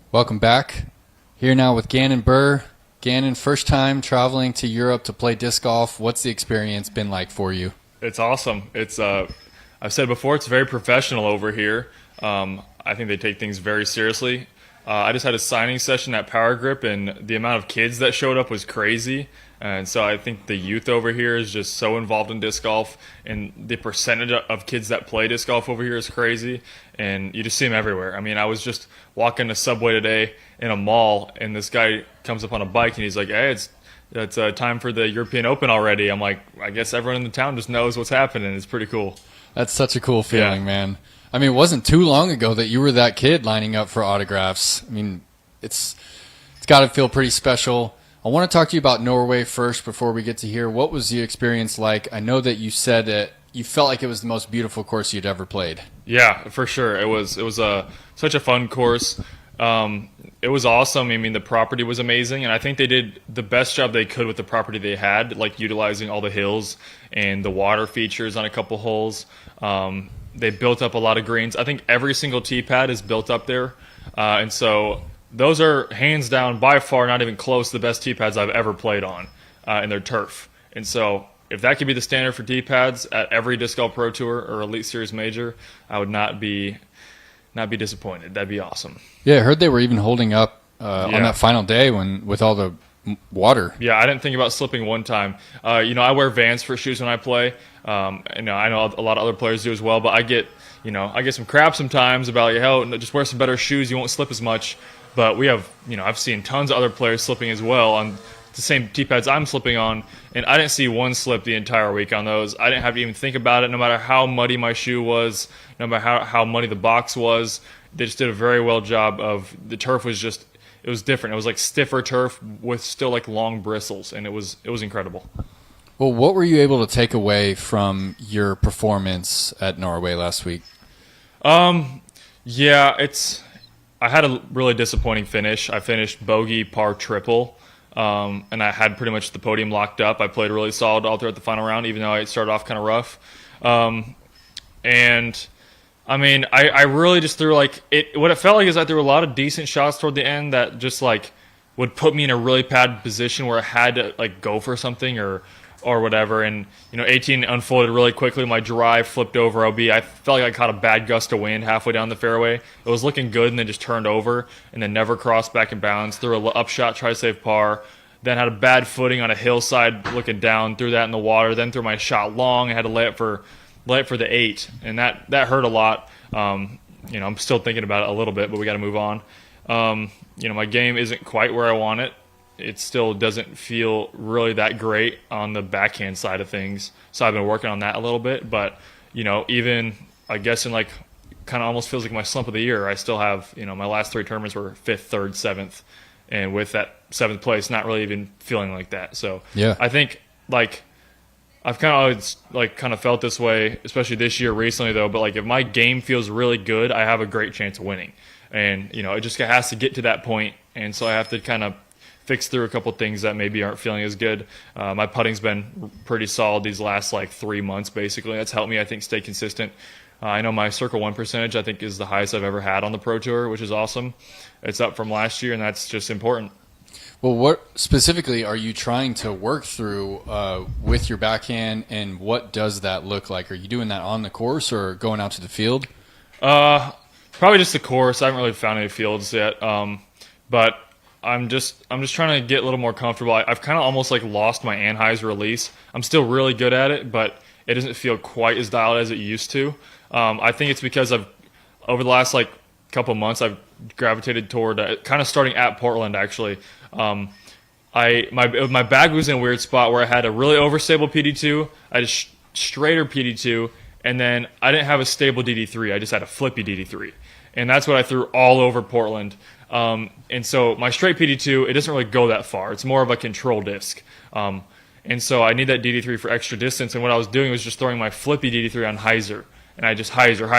Welcome back. Here now with Gannon Buhr. Gannon, first time traveling to Europe to play disc golf. What's the experience been like for you? It's awesome. It's I've said before, it's very professional over here. I think they take things very seriously. I just had a signing session at Power Grip, and the amount of kids that showed up was crazy. And so I think the youth over here is just so involved in disc golf, and the percentage of kids that play disc golf over here is crazy, and you just see them everywhere. I mean, I was just walking to Subway today in a mall, and this guy comes up on a bike, and he's like, hey, it's time for the European Open already. I'm like, I guess everyone in the town just knows what's happening. It's pretty cool. That's such a cool feeling, man. I mean, it wasn't too long ago that you were that kid lining up for autographs. I mean, it's got to feel pretty special. I want to talk to you about Norway first before we get to here. What was the experience like? I know that you said that you felt like it was the most beautiful course you'd ever played. Yeah, for sure. It was such a fun course. It was awesome. I mean, the property was amazing, and I think they did the best job they could with the property they had, like utilizing all the hills and the water features on a couple holes. They built up a lot of greens. I think every single tee pad is built up there, and so those are hands down, by far, not even close to the best tee pads I've ever played on in their turf. And so if that could be the standard for tee pads at every Disc Golf Pro Tour or Elite Series Major, I would not be disappointed. That'd be awesome. Yeah, I heard they were even holding up on that final day with all the water. Yeah, I didn't think about slipping one time. I wear Vans for shoes when I play. And I know a lot of other players do as well, but I get some crap sometimes about, just wear some better shoes, you won't slip as much. But we have, I've seen tons of other players slipping as well on the same tee pads I'm slipping on, and I didn't see one slip the entire week on those. I didn't have to even think about it, no matter how muddy my shoe was, no matter how muddy the box was. They just did a very well job of, the turf was just, it was different. It was like stiffer turf with still like long bristles, and it was incredible. Well, what were you able to take away from your performance at Norway last week? I had a really disappointing finish. I finished bogey, par, triple, and I had pretty much the podium locked up. I played really solid all throughout the final round, even though I started off kind of rough. And I mean, I really just threw what it felt like is I threw a lot of decent shots toward the end that just would put me in a really bad position where I had to go for something or whatever. And 18 unfolded really quickly. My drive flipped over OB. I felt like I caught a bad gust of wind halfway down the fairway. It was looking good, and then just turned over and then never crossed back in bounds. Threw a upshot, tried to save par. Then had a bad footing on a hillside looking down. Threw that in the water. Then threw my shot long. I had to lay it for the 8, and that hurt a lot. I'm still thinking about it a little bit, but we got to move on. My game isn't quite where I want it. It still doesn't feel really that great on the backhand side of things. So I've been working on that a little bit. But, even I guess in kind of almost feels like my slump of the year, I still have, my last 3 tournaments were 5th, 3rd, 7th. And with that 7th place, not really even feeling like that. So yeah. I think I've kind of always kind of felt this way, especially this year recently though. But if my game feels really good, I have a great chance of winning. And, it just has to get to that point. And so I have to kind of fix through a couple things that maybe aren't feeling as good. My putting's been pretty solid these last 3 months, basically. That's helped me, I think, stay consistent. I know my Circle 1 percentage, I think, is the highest I've ever had on the Pro Tour, which is awesome. It's up from last year, and that's just important. Well, what specifically are you trying to work through with your backhand, and what does that look like? Are you doing that on the course or going out to the field? Probably just the course. I haven't really found any fields yet, but I'm just trying to get a little more comfortable. I've kind of almost lost my Anheuser release. I'm still really good at it, but it doesn't feel quite as dialed as it used to. I think it's because over the last couple months, I've gravitated toward kind of starting at Portland actually. My bag was in a weird spot where I had a really overstable PD2, I had a straighter PD2, and then I didn't have a stable DD3. I just had a flippy DD3, and that's what I threw all over Portland. And so my straight PD2, it doesn't really go that far. It's more of a control disc. And so I need that DD3 for extra distance. And what I was doing was just throwing my flippy DD3 on hyzer. And I just hyzer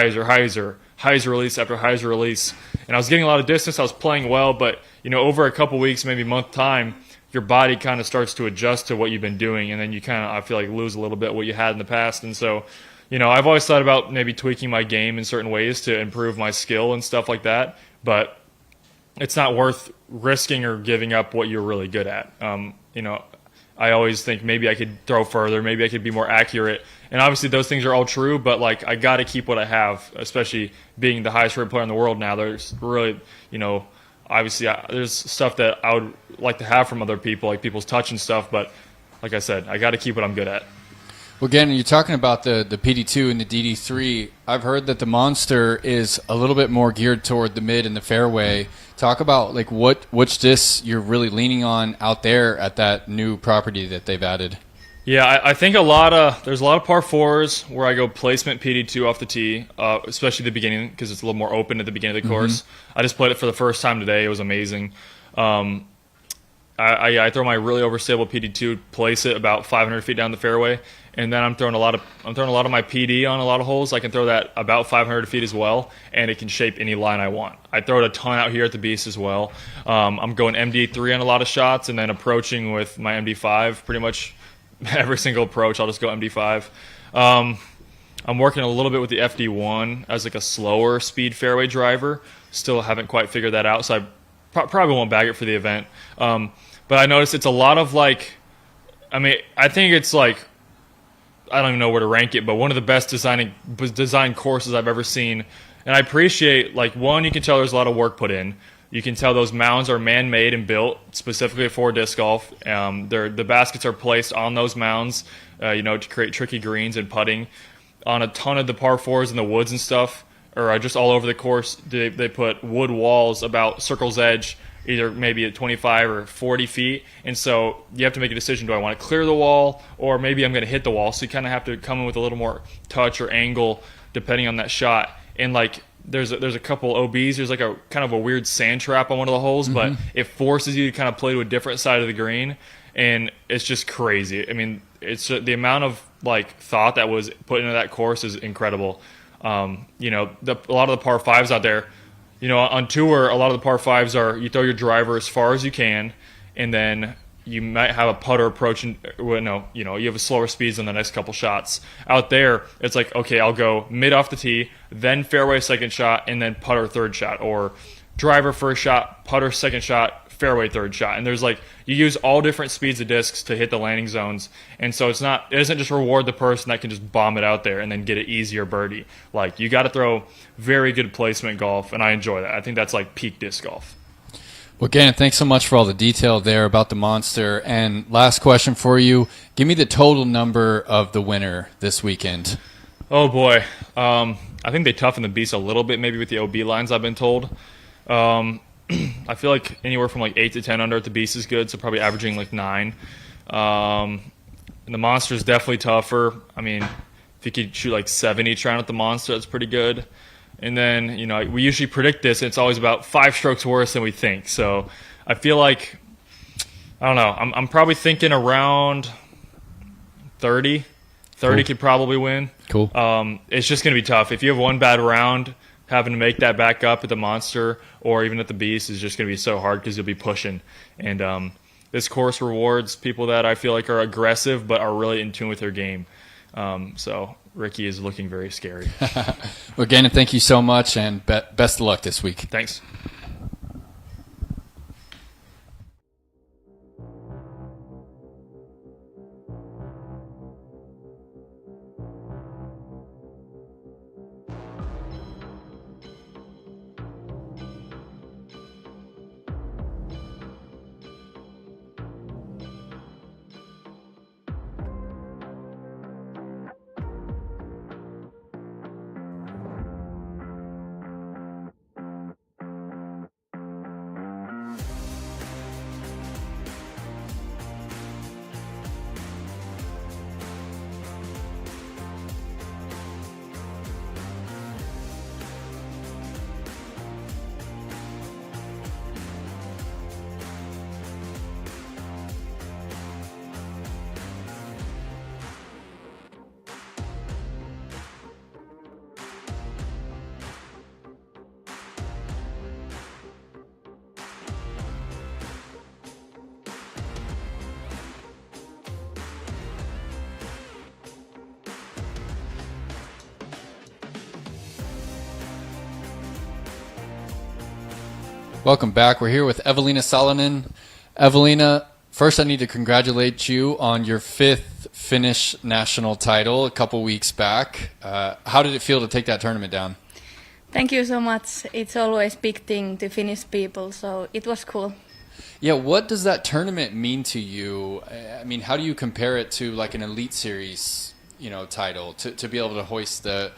release after hyzer release. And I was getting a lot of distance. I was playing well, but over a couple weeks, maybe month time, your body kind of starts to adjust to what you've been doing. And then you kind of, I feel lose a little bit what you had in the past. And so, I've always thought about maybe tweaking my game in certain ways to improve my skill and stuff like that. But it's not worth risking or giving up what you're really good at. You know, I always think maybe I could throw further, maybe I could be more accurate. And obviously those things are all true, but like I got to keep what I have, especially being the highest rated player in the world now. There's really, you know, obviously there's stuff that I would like to have from other people, like people's touch and stuff, but like I said, I got to keep what I'm good at. Well, again, you're talking about the PD2 and the DD3. I've heard that the Monster is a little bit more geared toward the mid and the fairway. Talk about like which discs you're really leaning on out there at that new property that they've added. Yeah, I think there's a lot of par fours where I go placement PD2 off the tee, especially the beginning because it's a little more open at the beginning of the course. I just played it for the first time today. It was amazing. I throw my really overstable PD2, place it about 500 feet down the fairway, and then I'm throwing a lot of my PD on a lot of holes. I can throw that about 500 feet as well, and it can shape any line I want. I throw it a ton out here at the Beast as well. I'm going MD3 on a lot of shots, and then approaching with my MD5 pretty much every single approach. I'll just go MD5. I'm working a little bit with the FD1 as like a slower speed fairway driver. Still haven't quite figured that out, so I probably won't bag it for the event. But I noticed it's a lot of like, I mean, I think it's like, I don't even know where to rank it, but one of the best design courses I've ever seen. And I appreciate, like, one, you can tell there's a lot of work put in. You can tell those mounds are man-made and built specifically for disc golf. The baskets are placed on those mounds, to create tricky greens and putting. On a ton of the par fours in the woods and stuff, or just all over the course, they put wood walls about circle's edge, either maybe at 25 or 40 feet. And so you have to make a decision, do I want to clear the wall or maybe I'm going to hit the wall? So you kind of have to come in with a little more touch or angle depending on that shot. And like there's a couple OBs, there's like a kind of a weird sand trap on one of the holes, but it forces you to kind of play to a different side of the green. And it's just crazy. I mean, it's the amount of like thought that was put into that course is incredible. A lot of the par fives out there, on tour, a lot of the par fives are you throw your driver as far as you can, and then you might have a putter approach, you have a slower speeds on the next couple shots. Out there, it's like, okay, I'll go mid off the tee, then fairway second shot, and then putter third shot, or driver first shot, putter second shot, fairway third shot. And there's like, you use all different speeds of discs to hit the landing zones. And so it doesn't just reward the person that can just bomb it out there and then get an easier birdie. Like, you got to throw very good placement golf, and I enjoy that. I think that's like peak disc golf. Well, Gannon, thanks so much for all the detail there about the Monster. And last question for you. Give me the total number of the winner this weekend. Oh, boy. I think they toughen the beast a little bit, maybe with the OB lines, I've been told. I feel like anywhere from like 8 to 10 under at the Beast is good, so probably averaging like 9. And the Monster is definitely tougher. I mean, if you could shoot like 7 each round at the Monster, that's pretty good. And then, we usually predict this, and it's always about 5 strokes worse than we think. So I feel like, I don't know, I'm probably thinking around 30. 30 cool. Could probably win. Cool. It's just going to be tough. If you have one bad round, having to make that back up at the Monster or even at the Beast is just going to be so hard because you'll be pushing. And this course rewards people that I feel like are aggressive but are really in tune with their game. So Ricky is looking very scary. Well, Gannon, thank you so much, and best of luck this week. Thanks. Welcome back. We're here with Eveliina Salonen. Eveliina, first I need to congratulate you on your 5th Finnish national title a couple weeks back. How did it feel to take that tournament down? Thank you so much. It's always big thing to Finnish people, so it was cool. Yeah, what does that tournament mean to you? I mean, how do you compare it to like an Elite Series, title to be able to hoist the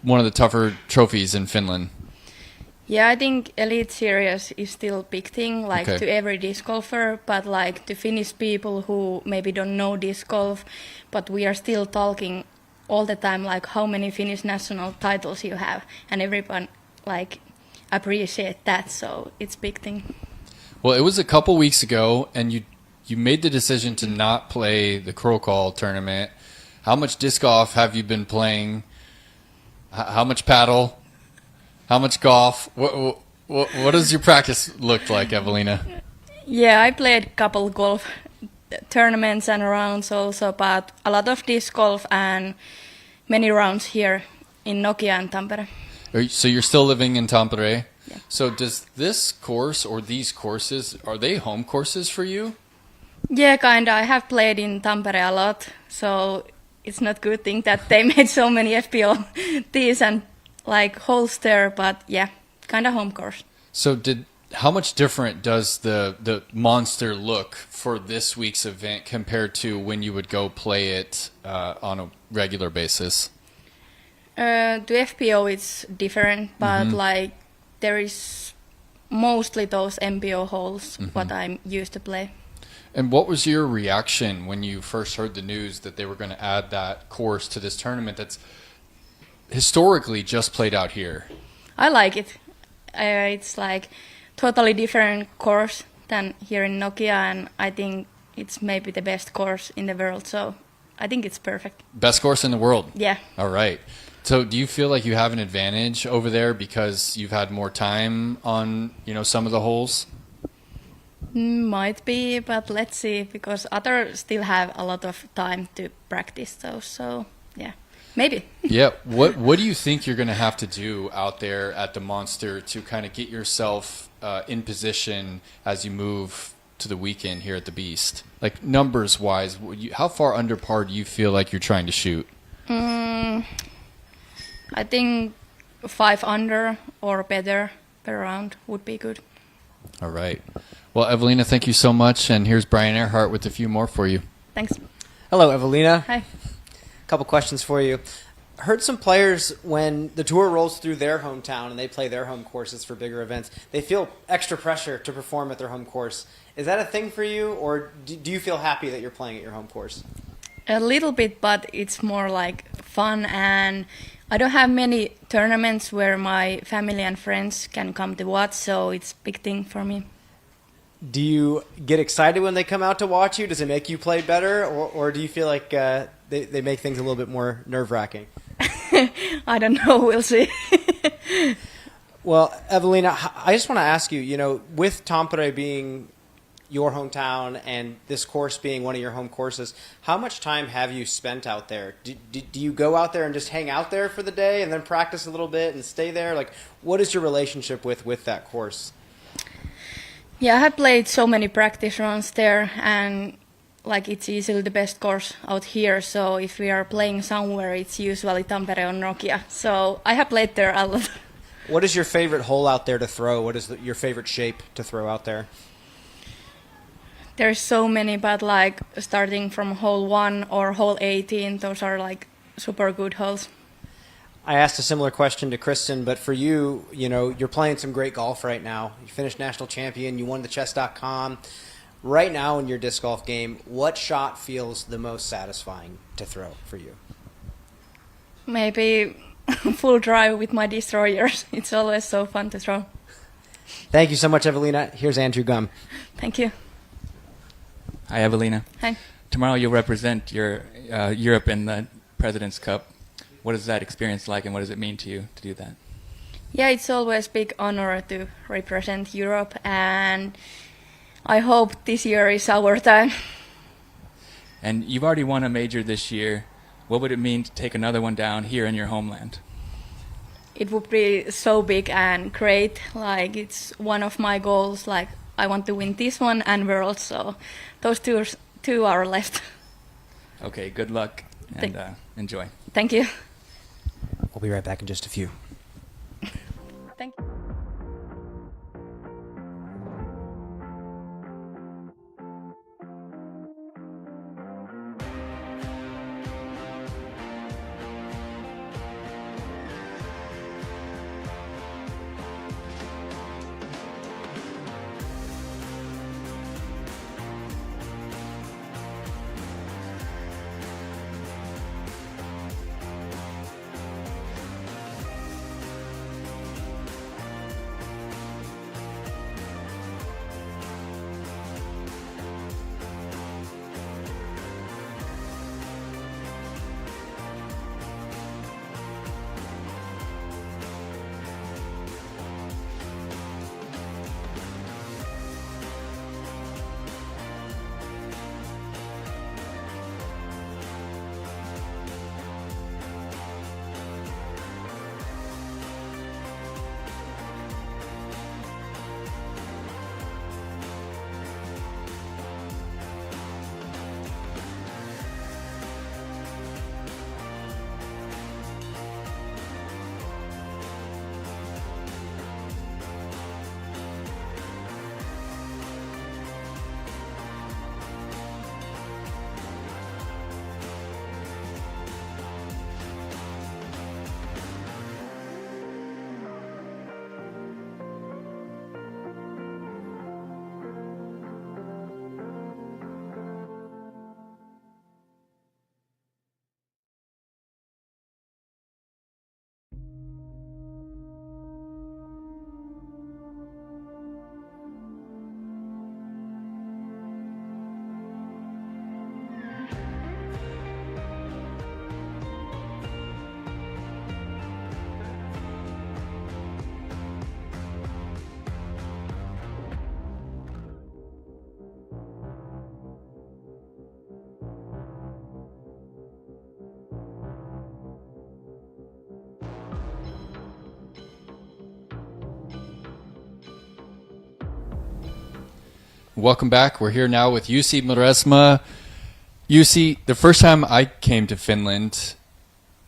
one of the tougher trophies in Finland? Yeah, I think Elite Series is still a big thing, like Okay. to every disc golfer, but like to Finnish people who maybe don't know disc golf, but we are still talking all the time, like how many Finnish national titles you have, and everyone like appreciate that, so it's a big thing. Well, it was a couple weeks ago, and you made the decision to not play the Krokol tournament. How much disc golf have you been playing? How much paddle? How much golf? What does your practice look like, Eveliina? Yeah, I played a couple golf tournaments and rounds also, but a lot of disc golf and many rounds here in Nokia and Tampere. So you're still living in Tampere? Yeah. So does this course or these courses, are they home courses for you? Yeah, kinda. I have played in Tampere a lot, so it's not good thing that they made so many FPO tees and like holes there, but yeah, kinda home course. So how much different does the monster look for this week's event compared to when you would go play it on a regular basis? The FPO is different, but like there is mostly those MPO holes what I'm used to play. And what was your reaction when you first heard the news that they were going to add that course to this tournament that's historically just played out here? I like it. It's like totally different course than here in Nokia, and I think it's maybe the best course in the world, so I think it's perfect. Best course in the world? Yeah. All right. So do you feel like you have an advantage over there because you've had more time on, some of the holes? Might be, but let's see, because others still have a lot of time to practice those, so yeah, maybe. Yeah. What do you think you're going to have to do out there at the Monster to kind of get yourself in position as you move to the weekend here at the Beast? Like numbers-wise, how far under par do you feel like you're trying to shoot? I think 5 under or better per round would be good. All right. Well, Eveliina, thank you so much. And here's Brian Earhart with a few more for you. Thanks. Hello, Eveliina. Hi. A couple questions for you. I heard some players, when the tour rolls through their hometown and they play their home courses for bigger events, they feel extra pressure to perform at their home course. Is that a thing for you, or do you feel happy that you're playing at your home course? A little bit, but it's more like fun, and I don't have many tournaments where my family and friends can come to watch, so it's a big thing for me. Do you get excited when they come out to watch you? Does it make you play better, or do you feel like they make things a little bit more nerve-wracking? I don't know. We'll see. Well, Eveliina, I just want to ask you, with Tampere being your hometown and this course being one of your home courses, how much time have you spent out there? Do you go out there and just hang out there for the day and then practice a little bit and stay there? Like, what is your relationship with that course? Yeah, I have played so many practice rounds there, and like it's easily the best course out here. So if we are playing somewhere, it's usually Tampere or Nokia. So I have played there a lot. What is your favorite hole out there to throw? What is your favorite shape to throw out there? There's so many, but like starting from hole 1 or hole 18, those are like super good holes. I asked a similar question to Kristin, but for you, you're playing some great golf right now. You finished national champion. You won the chess.com. Right now in your disc golf game, what shot feels the most satisfying to throw for you? Maybe full drive with my destroyers. It's always so fun to throw. Thank you so much, Eveliina. Here's Andrew Gum. Thank you. Hi, Eveliina. Hi. Tomorrow you'll represent your Europe in the President's Cup. What is that experience like, and what does it mean to you to do that? Yeah, it's always a big honor to represent Europe, and I hope this year is our time. And you've already won a major this year. What would it mean to take another one down here in your homeland? it would be so big and great. Like it's one of my goals. Like I want to win this one and Worlds. So those two are left. Okay, good luck and enjoy. Thank you. We'll be right back in just a few. Thank you. Welcome back. We're here now with Jussi Meresmaa. Jussi, the first time I came to Finland,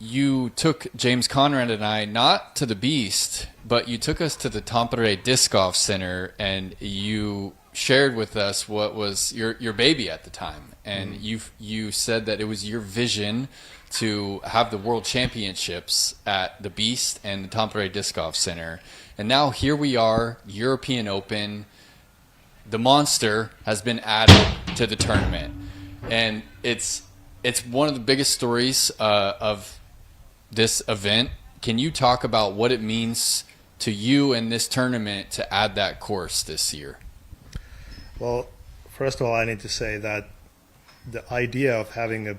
you took James Conrad and I not to the Beast, but you took us to the Tampere Disc Golf Center, and you shared with us what was your baby at the time. And you said that it was your vision to have the World Championships at the Beast and the Tampere Disc Golf Center. And now here we are, European Open. The monster has been added to the tournament, and it's one of the biggest stories of this event. Can you talk about what it means to you in this tournament to add that course this year? Well, first of all, I need to say that the idea of having a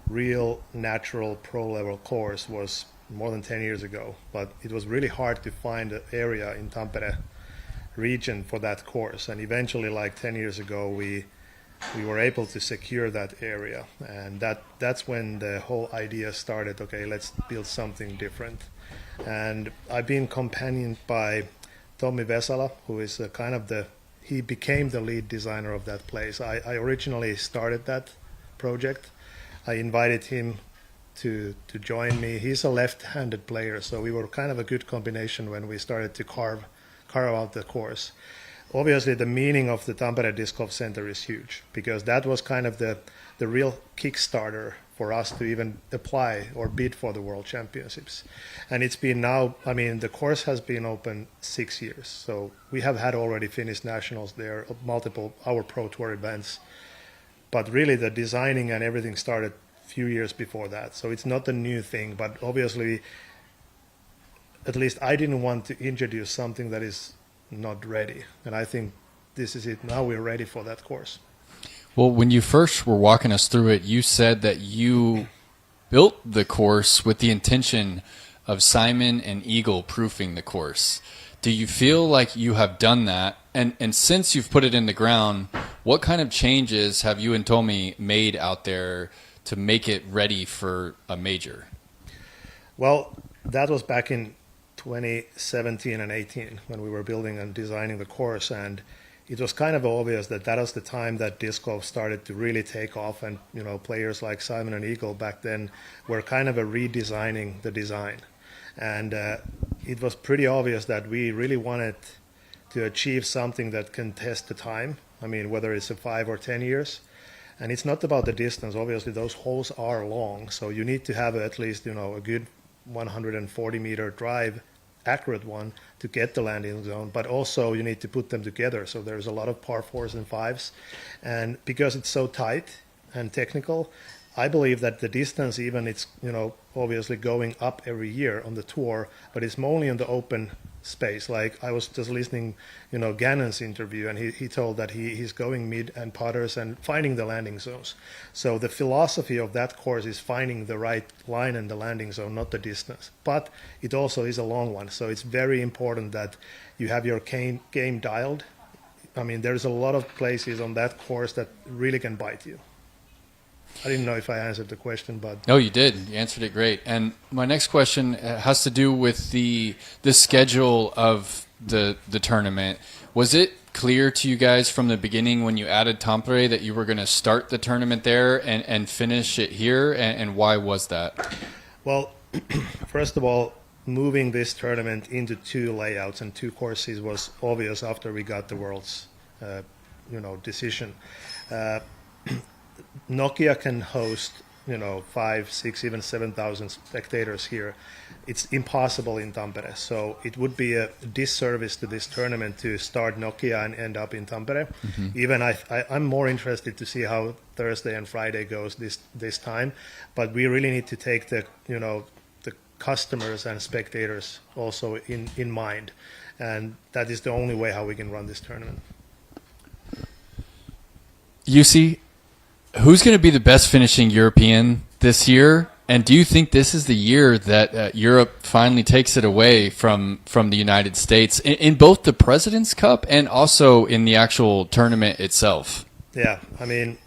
real natural pro level course was more than 10 years ago, but it was really hard to find an area in Tampere region for that course, and eventually, like 10 years ago, we were able to secure that area, and that's when the whole idea started. Okay, let's build something different. And I've been companioned by Tommi Vesala, who is he became the lead designer of that place. I originally started that project. I invited him to join me. He's a left-handed player, so we were kind of a good combination when we started to carve out the course. Obviously, the meaning of the Tampere Disc Golf Center is huge, because that was kind of the real Kickstarter for us to even apply or bid for the World Championships. And it's been now, the course has been open 6 years. So we have had already Finnish nationals there, multiple our Pro Tour events. But really the designing and everything started a few years before that. So it's not a new thing, but obviously, at least I didn't want to introduce something that is not ready. And I think this is it. Now we're ready for that course. Well, when you first were walking us through it, you said that you built the course with the intention of Simon and Eagle proofing the course. Do you feel like you have done that? And since you've put it in the ground, what kind of changes have you and Tommi made out there to make it ready for a major? Well, that was back in 2017 and 18 when we were building and designing the course, and it was kind of obvious that that was the time that disc golf started to really take off, and players like Simon and Eagle back then were kind of redesigning the design, and it was pretty obvious that we really wanted to achieve something that can test the time. I mean, whether it's 5 or 10 years. And it's not about the distance. Obviously, those holes are long, so you need to have at least a good 140-meter drive, accurate one, to get the landing zone. But also, you need to put them together. So there's a lot of par 4s and 5s, and because it's so tight and technical, I believe that the distance, even it's obviously going up every year on the tour, but it's only in the open space. Like I was just listening, Gannon's interview, and he told that he's going mid and putters and finding the landing zones. So the philosophy of that course is finding the right line and the landing zone, not the distance. But it also is a long one, so it's very important that you have your game dialed. I mean, there's a lot of places on that course that really can bite you. I didn't know if I answered the question, but no, you did. You answered it great. And my next question has to do with the schedule of the tournament. Was it clear to you guys from the beginning when you added Tampere that you were going to start the tournament there and finish it here? And why was that? Well, first of all, moving this tournament into 2 layouts and 2 courses was obvious after we got the world's decision. Nokia can host 5, 6, even 7,000 spectators here. It's impossible in Tampere, so it would be a disservice to this tournament to start Nokia and end up in Tampere. Mm-hmm. Even I'm more interested to see how Thursday and Friday goes this time, but we really need to take the the customers and spectators also in mind, and that is the only way how we can run this tournament. Jussi, who's going to be the best finishing European this year? And do you think this is the year that Europe finally takes it away from the United States in both the President's Cup and also in the actual tournament itself? Yeah, I mean,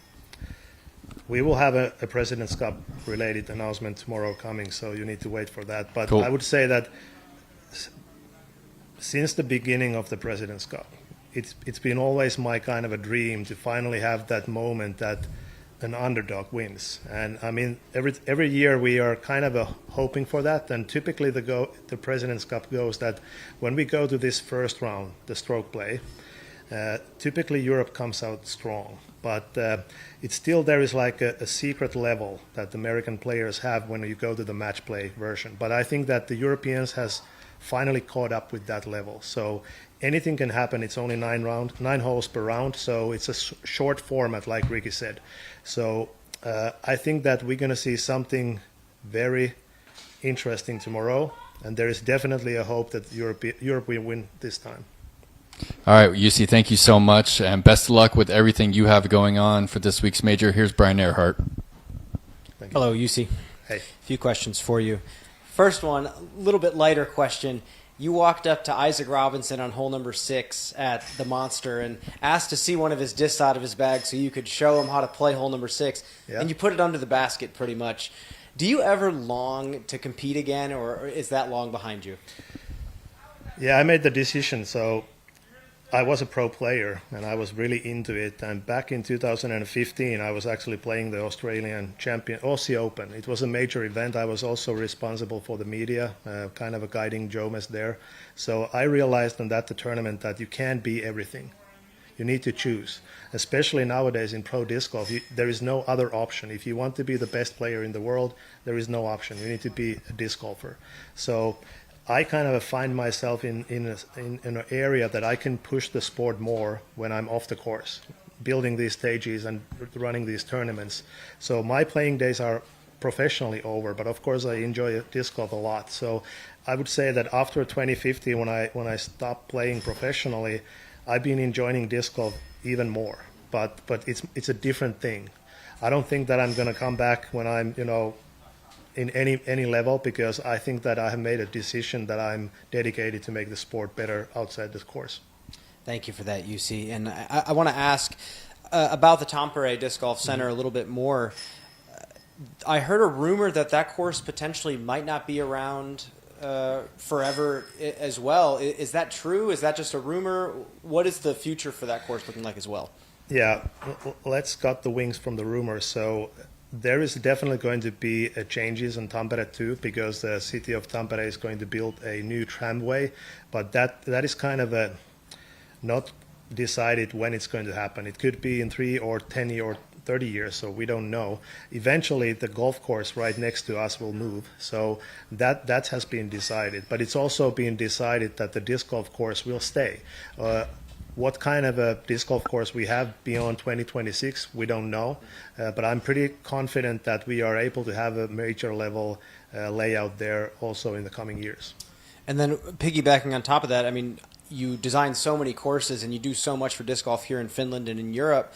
we will have a President's Cup related announcement tomorrow coming, so you need to wait for that. But cool. I would say that since the beginning of the President's Cup, it's been always my kind of a dream to finally have that moment that an underdog wins. And I mean, every year we are kind of hoping for that. And typically the President's Cup goes that when we go to this first round, the stroke play, typically Europe comes out strong. But it's still there is like a secret level that American players have when you go to the match play version. But I think that the Europeans has finally caught up with that level. So anything can happen. It's only 9 holes per round, so it's a short format, like Ricky said. So I think that we're going to see something very interesting tomorrow, and there is definitely a hope that Europe will win this time. All right, Jussi, thank you so much, and best of luck with everything you have going on for this week's major. Here's Brian Earhart. Hello, Jussi. Hey. A few questions for you. First one, a little bit lighter question. You walked up to Isaac Robinson on hole number 6 at the Monster and asked to see one of his discs out of his bag so you could show him how to play hole number 6, and you put it under the basket pretty much. Do you ever long to compete again, or is that long behind you? Yeah, I made the decision. So I was a pro player, and I was really into it. And back in 2015, I was actually playing the Australian champion, Aussie Open. It was a major event. I was also responsible for the media, kind of a guiding Jomes there. So I realized in that tournament that you can't be everything. You need to choose. Especially nowadays in pro disc golf, there is no other option. If you want to be the best player in the world, there is no option. You need to be a disc golfer. So I kind of find myself in an area that I can push the sport more when I'm off the course, building these stages and running these tournaments. So my playing days are professionally over, but of course I enjoy disc golf a lot. So I would say that after 2015, when I stopped playing professionally, I've been enjoying disc golf even more. But it's a different thing. I don't think that I'm going to come back when I'm in any level, because I think that I have made a decision that I'm dedicated to make the sport better outside the course. Thank you for that, Jussi. And I want to ask about the Tampere Disc Golf Center a little bit more. I heard a rumor that course potentially might not be around forever as well. Is that true? Is that just a rumor? What is the future for that course looking like as well? Yeah, let's cut the wings from the rumors. So there is definitely going to be changes in Tampere too, because the city of Tampere is going to build a new tramway, but that is kind of not decided when it's going to happen. It could be in 3 or 10 or 30 years, so we don't know. Eventually, the golf course right next to us will move, so that has been decided. But it's also been decided that the disc golf course will stay. What kind of a disc golf course we have beyond 2026, we don't know. But I'm pretty confident that we are able to have a major level layout there also in the coming years. And then piggybacking on top of that, I mean, you design so many courses and you do so much for disc golf here in Finland and in Europe,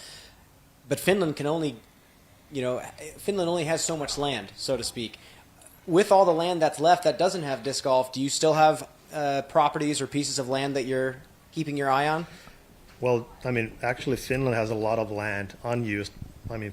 but Finland only has so much land, so to speak. With all the land that's left that doesn't have disc golf, do you still have properties or pieces of land that you're keeping your eye on? Well, I mean, actually Finland has a lot of land, unused,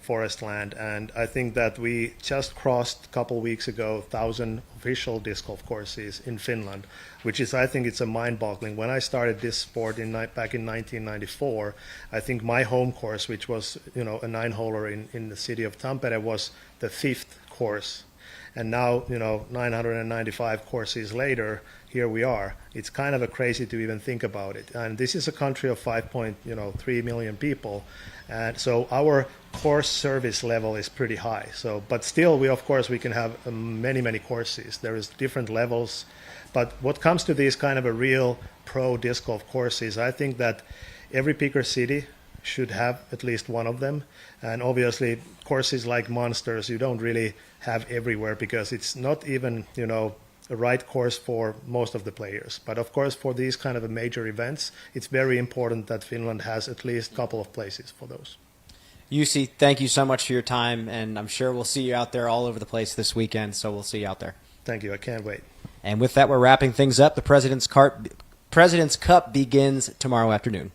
forest land, and I think that we just crossed a couple weeks ago 1,000 official disc golf courses in Finland, which is, I think it's a mind-boggling. When I started this sport back in 1994, I think my home course, which was a 9-holer in the city of Tampere, was the 5th course. And now, 995 courses later, here we are. It's kind of crazy to even think about it. And this is a country of 5.3 million people. And so our course service level is pretty high. But still, we can have many courses. There is different levels. But what comes to these kind of a real pro disc golf courses, I think that every bigger city should have at least one of them. And obviously, courses like Monsters, you don't really have everywhere because it's not even, a right course for most of the players. But of course, for these kind of major events, it's very important that Finland has at least a couple of places for those. Jussi, thank you so much for your time, and I'm sure we'll see you out there all over the place this weekend, so we'll see you out there. Thank you. I can't wait. And with that, we're wrapping things up. The President's Cup begins tomorrow afternoon.